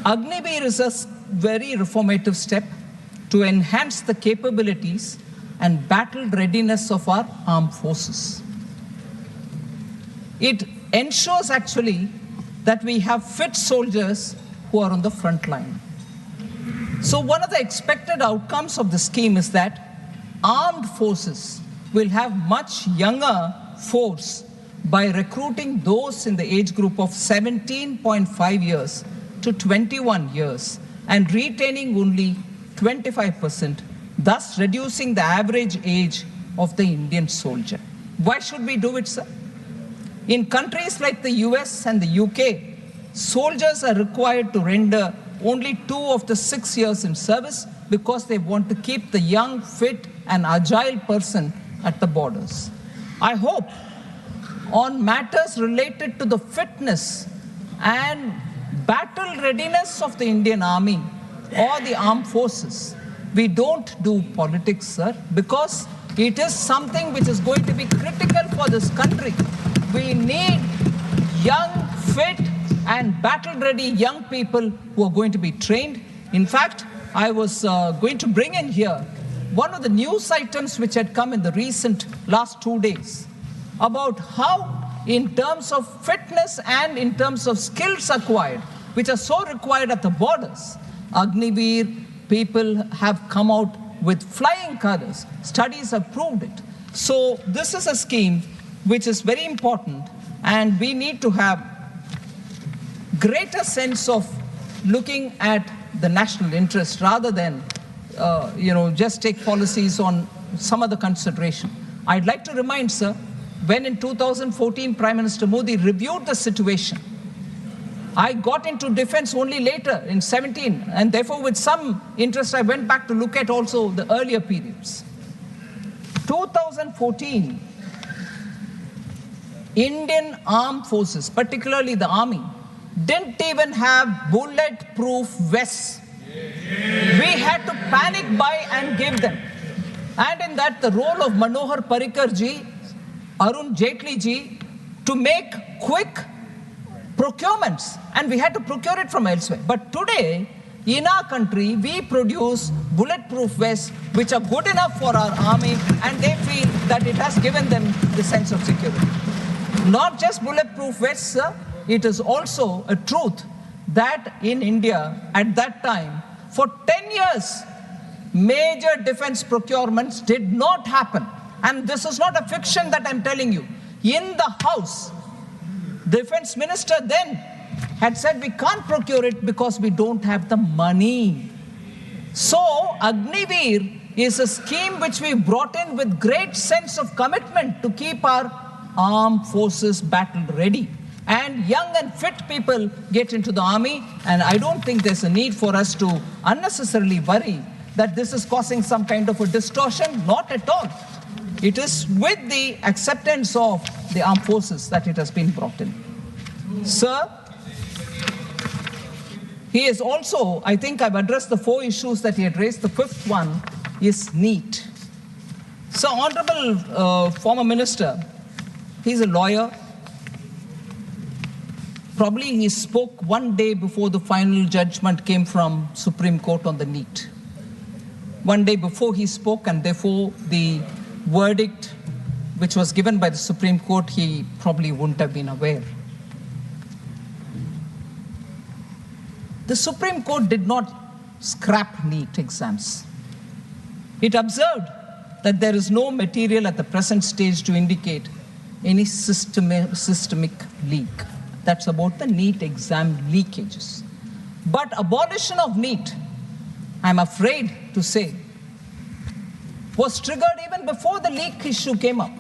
A: Agniveer is a very reformative step to enhance the capabilities and battle readiness of our armed forces. It ensures actually that we have fit soldiers who are on the front line. So one of the expected outcomes of the scheme is that armed forces will have much younger force by recruiting those in the age group of 17.5 years to 21 years and retaining only 25%, thus reducing the average age of the Indian soldier. Why should we do it, sir? In countries like the US and the UK, soldiers are required to render only 2 of the 6 years in service because they want to keep the young, fit, and agile person at the borders. I hope on matters related to the fitness and battle readiness of the Indian Army or the armed forces, we don't do politics, sir, because it is something which is going to be critical for this country. We need young, fit, and battle-ready young people who are going to be trained. In fact, I was going to bring in here one of the news items which had come in the recent last 2 days about how, in terms of fitness and in terms of skills acquired, which are so required at the borders, Agniveer people have come out with flying colors. Studies have proved it. So this is a scheme which is very important, and we need to have greater sense of looking at the national interest rather than just take policies on some other consideration. I'd like to remind, sir, when in 2014 Prime Minister Modi reviewed the situation, I got into defense only later in 17, and therefore with some interest I went back to look at also the earlier periods. 2014, Indian armed forces, particularly the army, didn't even have bulletproof vests. We had to panic buy and give them. And in that, the role of Manohar Parrikar ji, Arun Jaitley ji, to make quick procurements, and we had to procure it from elsewhere. But today, in our country, we produce bulletproof vests which are good enough for our army, and they feel that it has given them the sense of security. Not just bulletproof vests, sir, it is also a truth that in India, at that time, for 10 years, major defense procurements did not happen. And this is not a fiction that I'm telling you. In the House, Defense Minister then had said we can't procure it because we don't have the money. So Agniveer is a scheme which we brought in with great sense of commitment to keep our armed forces battle ready. And young and fit people get into the army, and I don't think there's a need for us to unnecessarily worry that this is causing some kind of a distortion. Not at all. It is with the acceptance of the armed forces that it has been brought in. Sir, he is also, I think I've addressed the 4 issues that he had raised. The 5th one is NEET. So, Honorable former Minister, he's a lawyer. Probably he spoke one day before the final judgment came from Supreme Court on the NEET. One day before he spoke, and therefore the verdict which was given by the Supreme Court, he probably wouldn't have been aware. The Supreme Court did not scrap NEET exams. It observed that there is no material at the present stage to indicate any systemic leak. That's about the NEET exam leakages. But abolition of NEET, I'm afraid to say, was triggered even before the leak issue came up.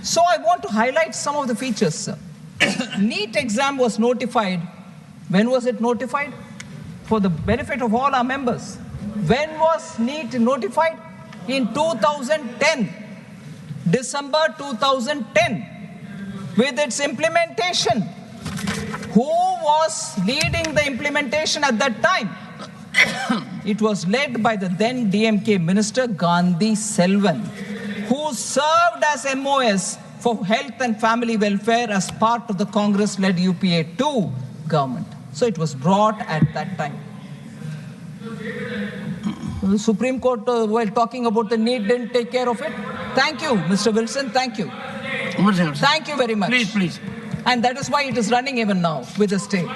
A: So I want to highlight some of the features, sir. NEET exam was notified. When was it notified? For the benefit of all our members. When was NEET notified? In 2010, December 2010, with its implementation. Who was leading the implementation at that time? It was led by the then DMK Minister Gandhi Selvan, who served as MOS for Health and Family Welfare as part of the Congress-led UPA 2 government. So it was brought at that time. The Supreme Court, while talking about the NEET, didn't take care of it. Thank you, Mr. Wilson. Thank you. Thank you very much.
B: Please.
A: And that is why it is running even now with the stay.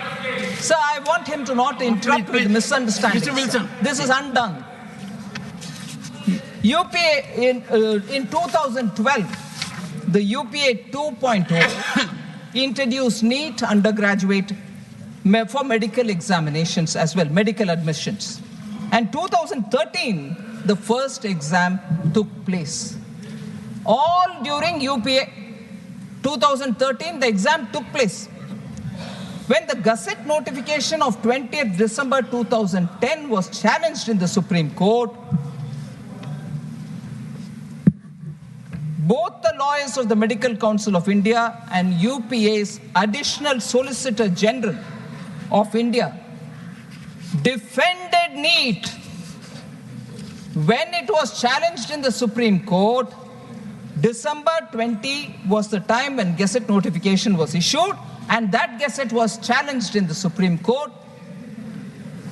A: Sir, I want him to not interrupt with misunderstandings.
B: Mr. Wilson.
A: This is undone. UPA, in 2012, the UPA 2.0 introduced NEET undergraduate for medical examinations as well, medical admissions. And 2013, the first exam took place. All during UPA 2013, the exam took place. When the Gazette notification of 20th December 2010 was challenged in the Supreme Court, both the lawyers of the Medical Council of India and UPA's Additional Solicitor General of India defended NEET. When it was challenged in the Supreme Court, December 20 was the time when Gazette notification was issued, and that Gazette was challenged in the Supreme Court.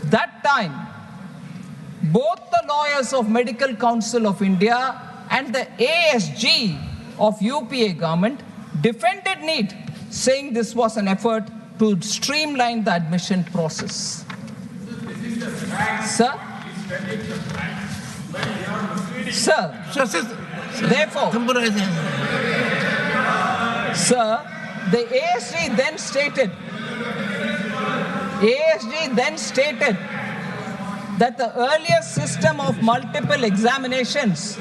A: That time, both the lawyers of Medical Council of India and the ASG of UPA government defended NEET, saying this was an effort to streamline the admission process. Sir? Therefore, sir, the ASG then stated that the earlier system of multiple examinations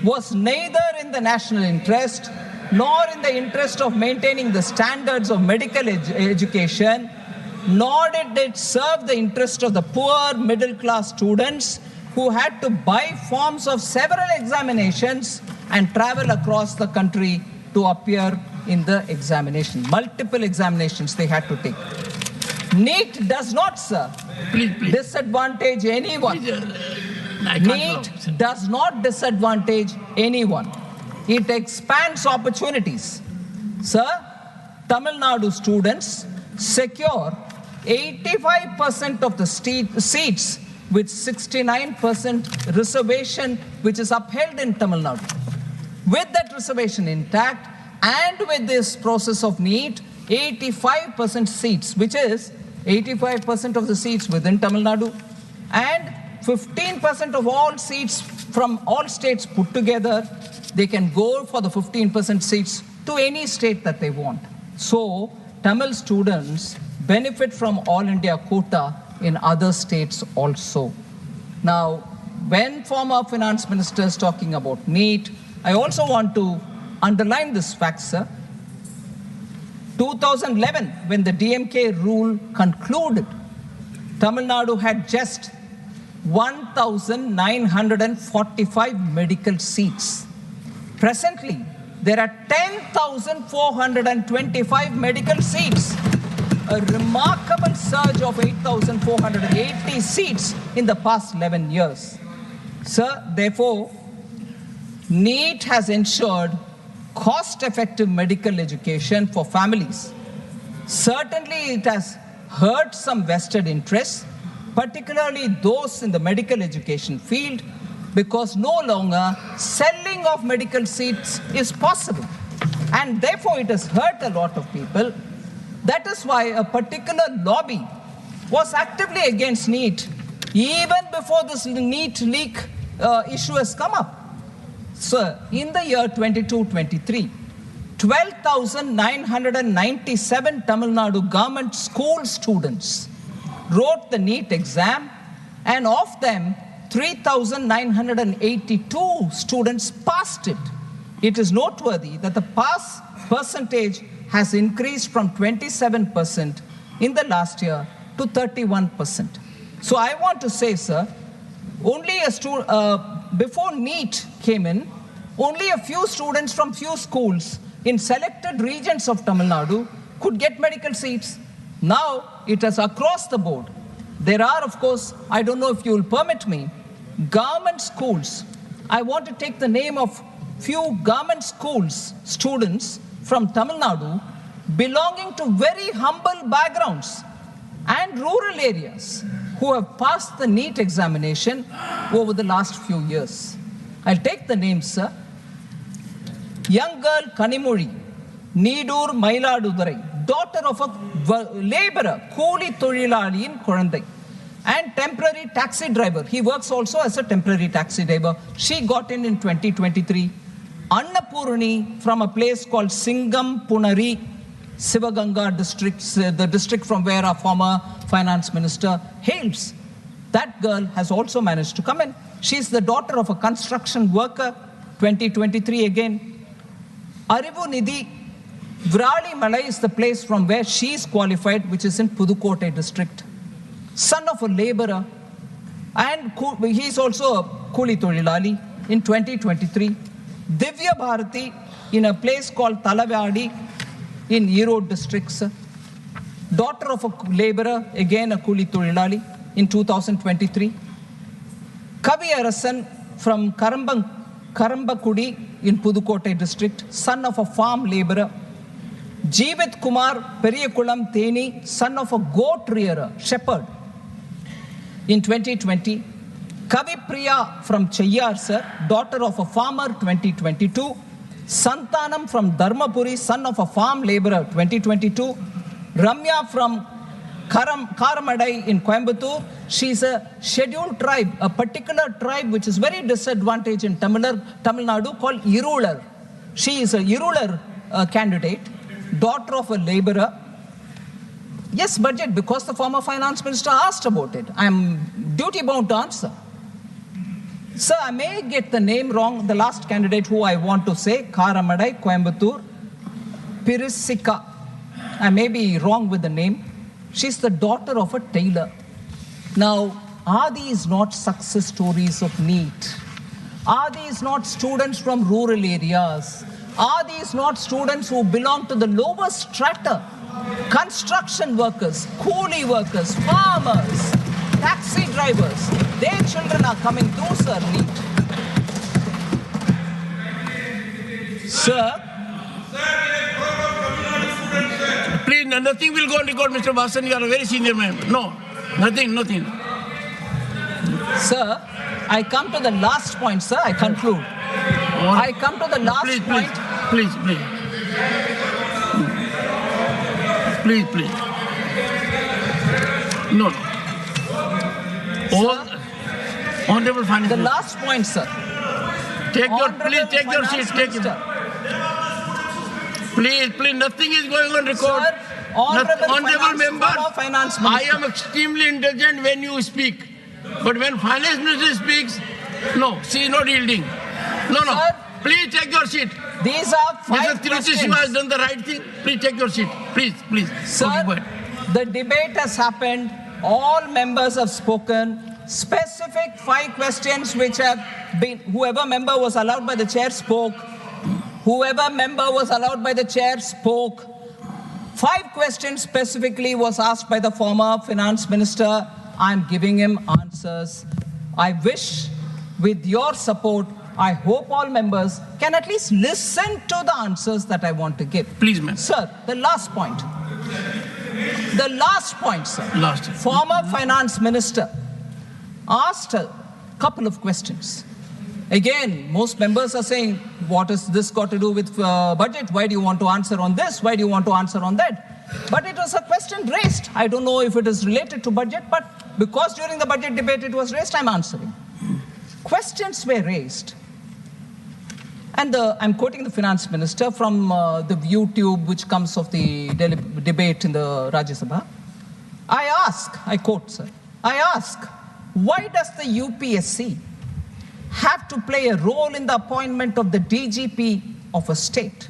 A: was neither in the national interest nor in the interest of maintaining the standards of medical education, nor did it serve the interest of the poor middle-class students who had to buy forms of several examinations and travel across the country to appear in the examination. Multiple examinations they had to take. NEET does not, sir, disadvantage anyone. NEET does not disadvantage anyone. It expands opportunities. Sir, Tamil Nadu students secure 85% of the seats with 69% reservation, which is upheld in Tamil Nadu. With that reservation intact, and with this process of NEET, 85% seats, which is 85% of the seats within Tamil Nadu, and 15% of all seats from all states put together, they can go for the 15% seats to any state that they want. So, Tamil students benefit from All India quota in other states also. Now, when former finance minister is talking about NEET, I also want to underline this fact, sir. 2011, when the DMK rule concluded, Tamil Nadu had just 1,945 medical seats. Presently, there are 10,425 medical seats, a remarkable surge of 8,480 seats in the past 11 years. Sir, therefore, NEET has ensured cost-effective medical education for families. Certainly, it has hurt some vested interests, particularly those in the medical education field, because no longer selling of medical seats is possible. And therefore, it has hurt a lot of people. That is why a particular lobby was actively against NEET even before this NEET leak issue has come up. Sir, in the year 22-23, 12,997 Tamil Nadu government school students wrote the NEET exam, and of them, 3,982 students passed it. It is noteworthy that the pass percentage has increased from 27% in the last year to 31%. So I want to say, sir, only before NEET came in, only a few students from few schools in selected regions of Tamil Nadu could get medical seats. Now it is across the board. There are, of course, I don't know if you will permit me, government schools. I want to take the name of few government schools students from Tamil Nadu belonging to very humble backgrounds and rural areas who have passed the NEET examination over the last few years. I'll take the names, sir. Young girl Kanimuri, Needur Mailadurai, daughter of a laborer, Kooli Tholilali in Kurandai, and temporary taxi driver. He works also as a temporary taxi driver. She got in 2023. Annapurni from a place called Singam Punari, Sivaganga district, the district from where our former finance minister hails. That girl has also managed to come in. She's the daughter of a construction worker, 2023 again. Arivu Nidhi, Vrali Malai is the place from where she is qualified, which is in Pudukkottai district. Son of a laborer, and he is also a Kooli Tholilali in 2023. Divya Bharati in a place called Talavadi in Erode districts. Daughter of a laborer, again a Kooli Tholilali in 2023. Kavi Arasan from Karambakudi in Pudukkottai district, son of a farm laborer. Jeevit Kumar Periyakulam Theni, son of a goat rearer, shepherd. In 2020, Kavi Priya from Chayyar, sir, daughter of a farmer, 2022. Santanam from Dharmapuri, son of a farm laborer, 2022. Ramya from Karamadai in Coimbatore. She's a scheduled tribe, a particular tribe which is very disadvantaged in Tamil Nadu called Irular. She is a Irular candidate, daughter of a laborer. Yes, budget, because the former finance minister asked about it. I'm duty bound to answer. Sir, I may get the name wrong, the last candidate who I want to say, Karamadai, Coimbatore, Pirisika. I may be wrong with the name. She's the daughter of a tailor. Now, are these not success stories of NEET? Are these not students from rural areas? Are these not students who belong to the lower strata? Construction workers, coolie workers, farmers, taxi drivers, their children are coming through, sir, NEET. Sir,
B: please, nothing will go on record, Mr. Vasan. You are a very senior man. No, nothing.
A: Sir, I come to the last point, sir. I conclude. I come to the last point.
B: Please. No. All honorable finance.
A: The last point, sir.
B: Take your seat. Please, nothing is going on record.
A: Sir,
B: honorable member,
A: finance
B: I am extremely indulgent when you speak. But when finance minister speaks, no, she is not yielding. No.
A: Sir,
B: please take your seat.
A: These are 5
B: Mr.
A: questions.
B: Shiva has done the right thing. Please take your seat. Please.
A: Sir,
B: okay,
A: the debate has happened. All members have spoken. Specific 5 questions which have been, whoever member was allowed by the chair spoke. whoever member was allowed by the chair spoke. 5 questions specifically was asked by the former finance minister. I'm giving him answers. I wish, with your support, I hope all members can at least listen to the answers that I want to give.
B: Please, ma'am.
A: Sir, the last point. The last point, sir.
B: Last.
A: Former finance minister asked a couple of questions. Again, most members are saying, what has this got to do with budget? Why do you want to answer on this? Why do you want to answer on that? But it was a question raised. I don't know if it is related to budget, but because during the budget debate it was raised, I'm answering. Questions were raised. And I'm quoting the finance minister from the YouTube which comes of the debate in the Rajya Sabha. I quote, sir, I ask, why does the UPSC have to play a role in the appointment of the DGP of a state?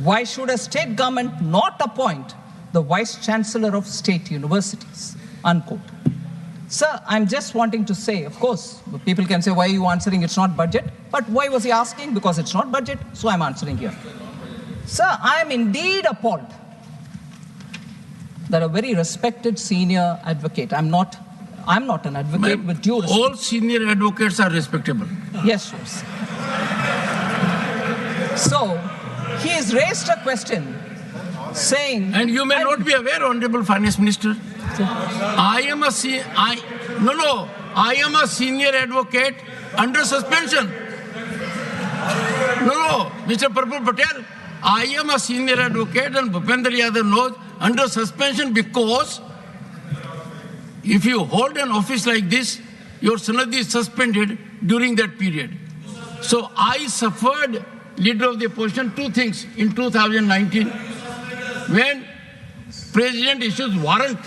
A: Why should a state government not appoint the vice chancellor of state universities? Unquote. Sir, I'm just wanting to say, of course, people can say, why are you answering? It's not budget. But why was he asking? Because it's not budget, so I'm answering here. Sir, I am indeed appalled that a very respected senior advocate, I'm not an advocate with due respect.
B: All senior advocates are respectable.
A: Yes, sir. So, he has raised a question saying...
B: And you may not be aware, Honorable Finance Minister, I am a senior advocate under suspension. No, Mr. Prabhu Patel, I am a senior advocate and Bhupendra Yadav knows under suspension because if you hold an office like this, your sanad is suspended during that period. So I suffered, leader of the opposition, 2 things in 2019 when President issues warrant.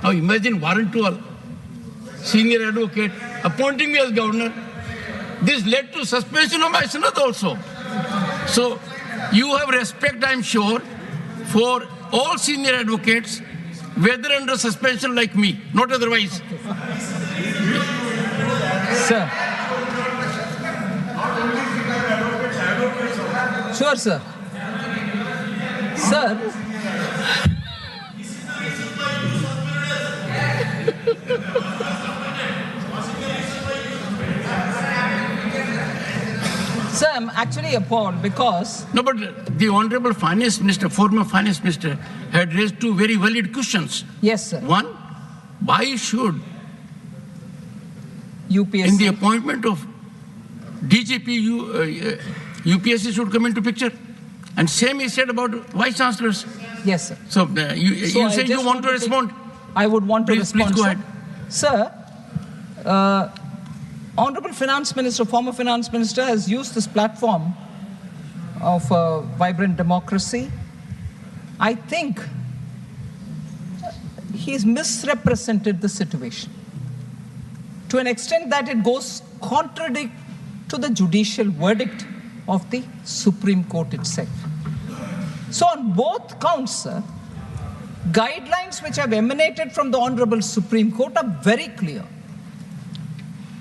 B: Now imagine warrant to a senior advocate appointing me as governor. This led to suspension of my sanad also. So you have respect, I'm sure, for all senior advocates, whether under suspension like me, not otherwise.
A: Sir. Sure, sir. Sir. Sir, I'm actually appalled because...
B: No, but the Honorable Finance Minister, former Finance Minister, had raised 2 very valid questions.
A: Yes, sir.
B: One, why should
A: UPSC...
B: in the appointment of DGP, UPSC should come into picture? And same he said about Vice Chancellors.
A: Yes, sir.
B: So you say you want to respond?
A: I would want to respond.
B: Please go ahead.
A: Sir, Honorable Finance Minister, former Finance Minister, has used this platform of vibrant democracy. I think he's misrepresented the situation to an extent that it goes contradict to the judicial verdict of the Supreme Court itself. So on both counts, sir, guidelines which have emanated from the Honorable Supreme Court are very clear.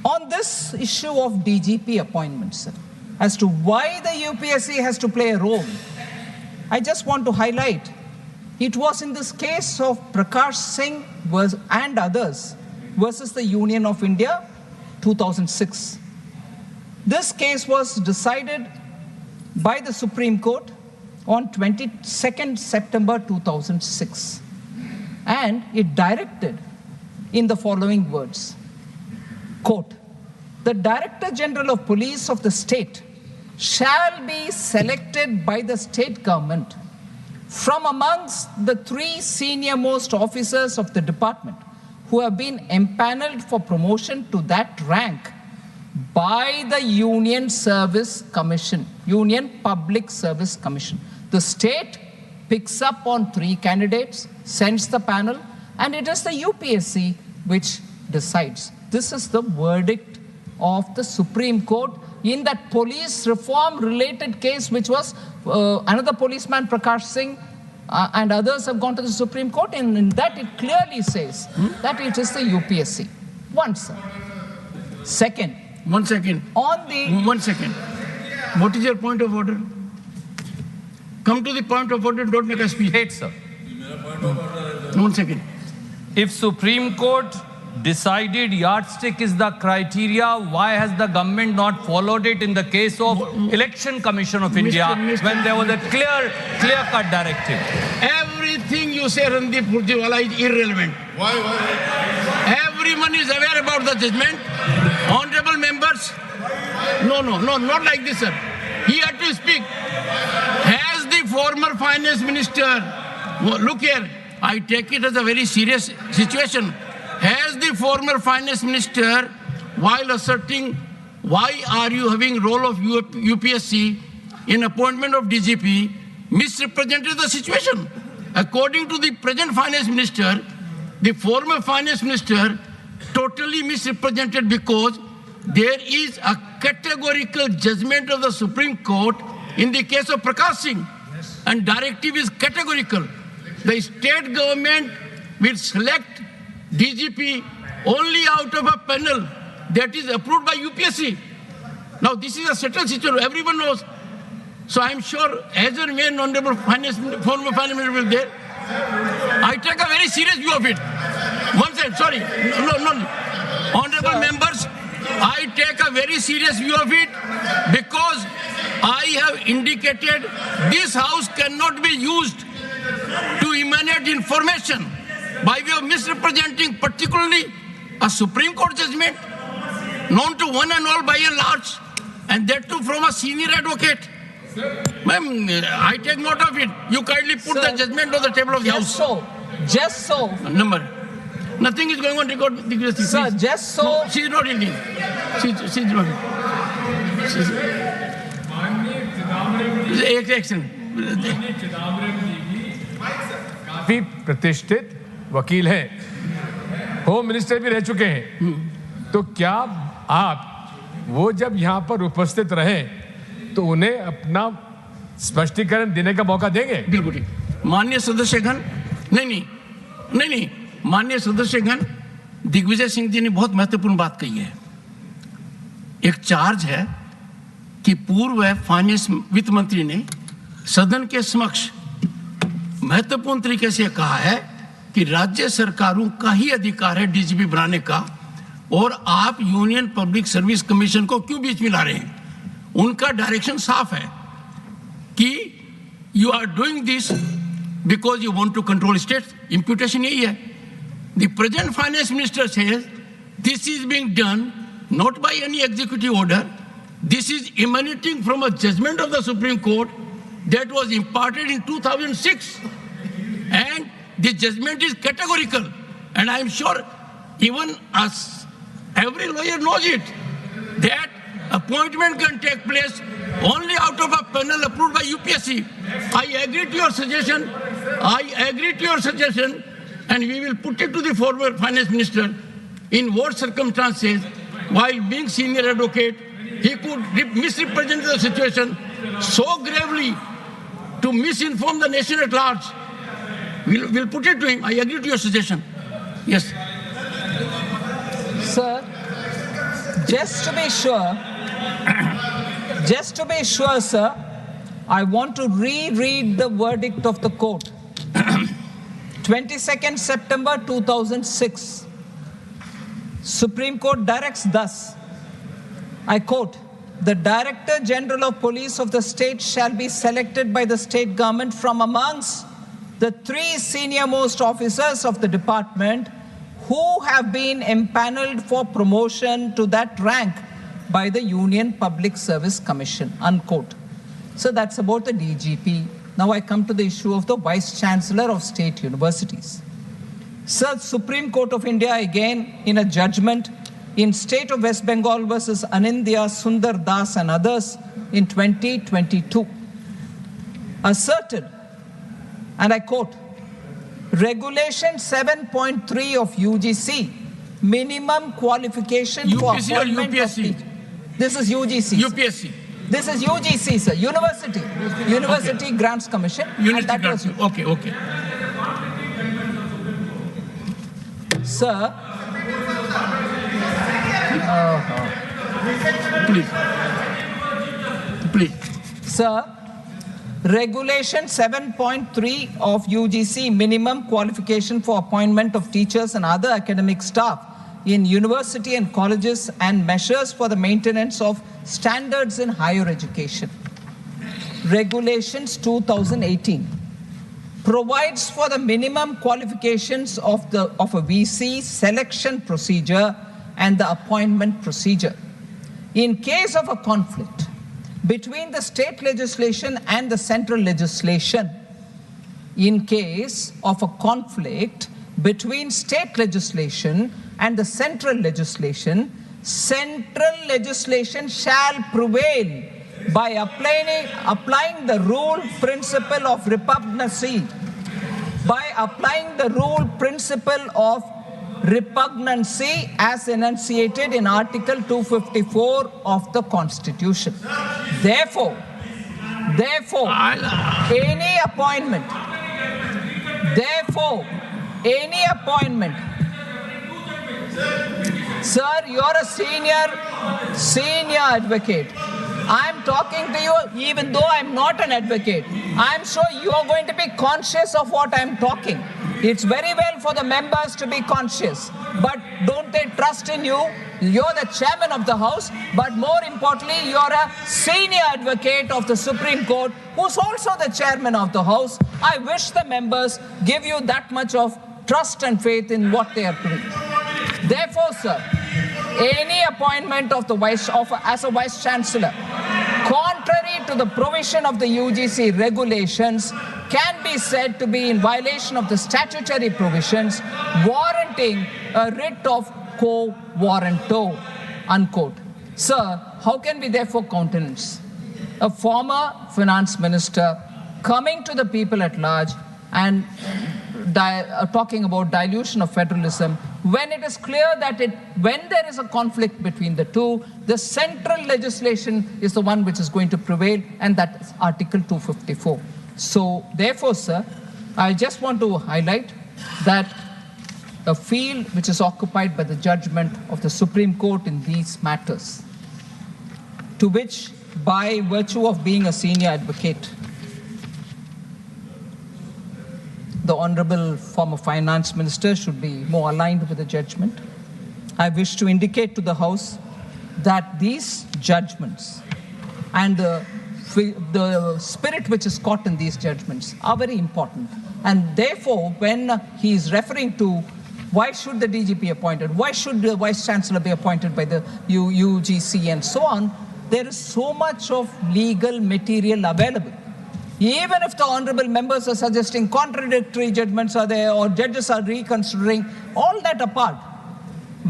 A: On this issue of DGP appointments, sir, as to why the UPSC has to play a role, I just want to highlight, it was in this case of Prakash Singh and others versus the Union of India, 2006. This case was decided by the Supreme Court on 22nd September 2006. And it directed in the following words, quote, the Director General of Police of the state shall be selected by the state government from amongst the 3 senior-most officers of the department who have been empaneled for promotion to that rank by the Union Service Commission, Union Public Service Commission. The state picks up on 3 candidates, sends the panel, and it is the UPSC which decides. This is the verdict of the Supreme Court in that police reform related case, which was another policeman, Prakash Singh, and others have gone to the Supreme Court, and in that it clearly says that it is the UPSC. One, sir. Second.
B: 1 second.
A: On the...
B: 1 second. What is your point of order? Come to the point of order, don't make a speech.
E: Wait, sir.
B: 1 second.
E: If Supreme Court decided yardstick is the criteria, why has the government not followed it in the case of Election Commission of India when there was a clear-cut directive?
B: Everything you say, Randeep Purjiwala, is irrelevant.
C: Why?
B: Everyone is aware about the judgment. Honorable members, no, not like this, sir. He had to speak. Has the former finance minister, look here, I take it as a very serious situation. Has the former finance minister, while asserting why are you having role of UPSC in appointment of DGP, misrepresented the situation? According to the present finance minister, the former finance minister totally misrepresented because there is a categorical judgment of the Supreme Court in the case of Prakash Singh, and directive is categorical. The state government will select DGP only out of a panel that is approved by UPSC. Now this is a settled situation, everyone knows. So I'm sure as and when Honorable former Finance Minister will there, I take a very serious view of it. One second, sorry, no. Honorable members, I take a very serious view of it because I have indicated this house cannot be used to emanate information by way of misrepresenting particularly a Supreme Court judgment known to one and all by and large, and that too from a senior advocate. Ma'am, I take note of it. You kindly put the judgment on the table of the House.
A: Just so.
B: Number. Nothing is going on record.
A: Sir, just so.
B: No, she is not Indian. She is not. Excellent.
F: काफी प्रतिष्ठित वकील हैं, home minister भी रह चुके हैं, तो क्या आप वो जब यहाँ पर उपस्थित रहे तो उन्हें अपना स्पष्टीकरण देने का मौका देंगे?
B: बिल्कुल ठीक। माननीय सदस्यगण, नहीं, माननीय सदस्यगण, दिग्विजय सिंह जी ने बहुत महत्वपूर्ण बात कही है। एक चार्ज है कि पूर्व फाइनेंस वित्त मंत्री ने सदन के समक्ष महत्वपूर्ण तरीके से कहा है कि राज्य सरकारों का ही अधिकार है डीजीपी बनाने का, और आप यूनियन पब्लिक सर्विस कमीशन को क्यों बीच में ला रहे हैं? उनका डायरेक्शन साफ है कि you are doing this because you want to control state. Imputation यही है। The present finance minister says this is being done not by any executive order, this is emanating from a judgment of the Supreme Court that was imparted in 2006, and the judgment is categorical, and I am sure even us, every lawyer knows it, that appointment can take place only out of a panel approved by UPSC. I agree to your suggestion, and we will put it to the former finance minister in what circumstances, while being senior advocate, he could misrepresent the situation so gravely to misinform the nation at large. We'll put it to him. I agree to your suggestion. Yes.
A: Sir, just to be sure, sir, I want to reread the verdict of the court. 22nd September 2006. Supreme Court directs thus, I quote, "The Director General of Police of the state shall be selected by the state government from amongst the 3 senior-most officers of the department who have been empaneled for promotion to that rank by the Union Public Service Commission," unquote. So that's about the DGP. Now I come to the issue of the Vice Chancellor of State Universities. Sir, Supreme Court of India again in a judgment in State of West Bengal versus Anindya, Sundar Das and others in 2022 asserted, and I quote, "Regulation 7.3 of UGC, minimum qualification for
B: UPSC or
A: appointment of
B: UPSC?
A: teachers." This is UGC. Sir.
B: UPSC.
A: This is UGC, sir. University Grants Commission.
B: University
A: and that was
B: Grants. Okay.
A: Sir,
B: Please.
A: sir, Regulation 7.3 of UGC, minimum qualification for appointment of teachers and other academic staff in university and colleges, and measures for the maintenance of standards in higher education. Regulations 2018 provides for the minimum qualifications of a VC selection procedure and the appointment procedure. In case of a conflict between the state legislation and the central legislation, in case of a conflict between state legislation and the central legislation shall prevail by applying the rule principle of repugnancy. By applying the rule principle of repugnancy as enunciated in Article 254 of the Constitution. Therefore, any appointment, sir, you're a senior advocate. I'm talking to you even though I'm not an advocate. I'm sure you're going to be conscious of what I'm talking. It's very well for the members to be conscious, but don't they trust in you? You're the chairman of the House, but more importantly, you're a senior advocate of the Supreme Court, who's also the chairman of the House. I wish the members give you that much of trust and faith in what they are doing. Therefore, sir, any appointment of the as a vice chancellor, contrary to the provision of the UGC regulations, can be said to be in violation of the statutory provisions warranting a writ of quo warranto, unquote. Sir, how can we therefore countenance a former finance minister coming to the people at large and talking about dilution of federalism, when it is clear that when there is a conflict between the two, the central legislation is the one which is going to prevail, and that is Article 254. So, therefore, sir, I just want to highlight that a field which is occupied by the judgment of the Supreme Court in these matters, to which, by virtue of being a senior advocate, the Honorable former Finance Minister should be more aligned with the judgment. I wish to indicate to the House that these judgments and the spirit which is caught in these judgments are very important. And therefore, when he is referring to why should the DG be appointed, why should the Vice Chancellor be appointed by the UGC and so on, there is so much of legal material available. Even if the honorable members are suggesting contradictory judgments are there or judges are reconsidering, all that apart,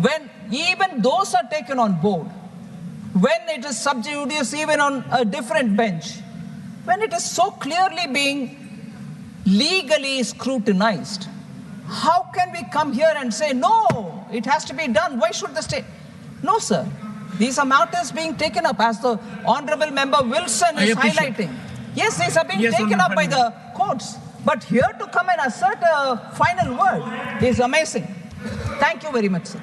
A: when even those are taken on board, when it is sub judice even on a different bench, when it is so clearly being legally scrutinized, how can we come here and say, no, it has to be done, why should the state? No, sir. These are matters being taken up, as the Honorable Member Wilson is highlighting. Yes, these are being taken up by the courts. But here to come and assert a final word is amazing. Thank you very much, sir.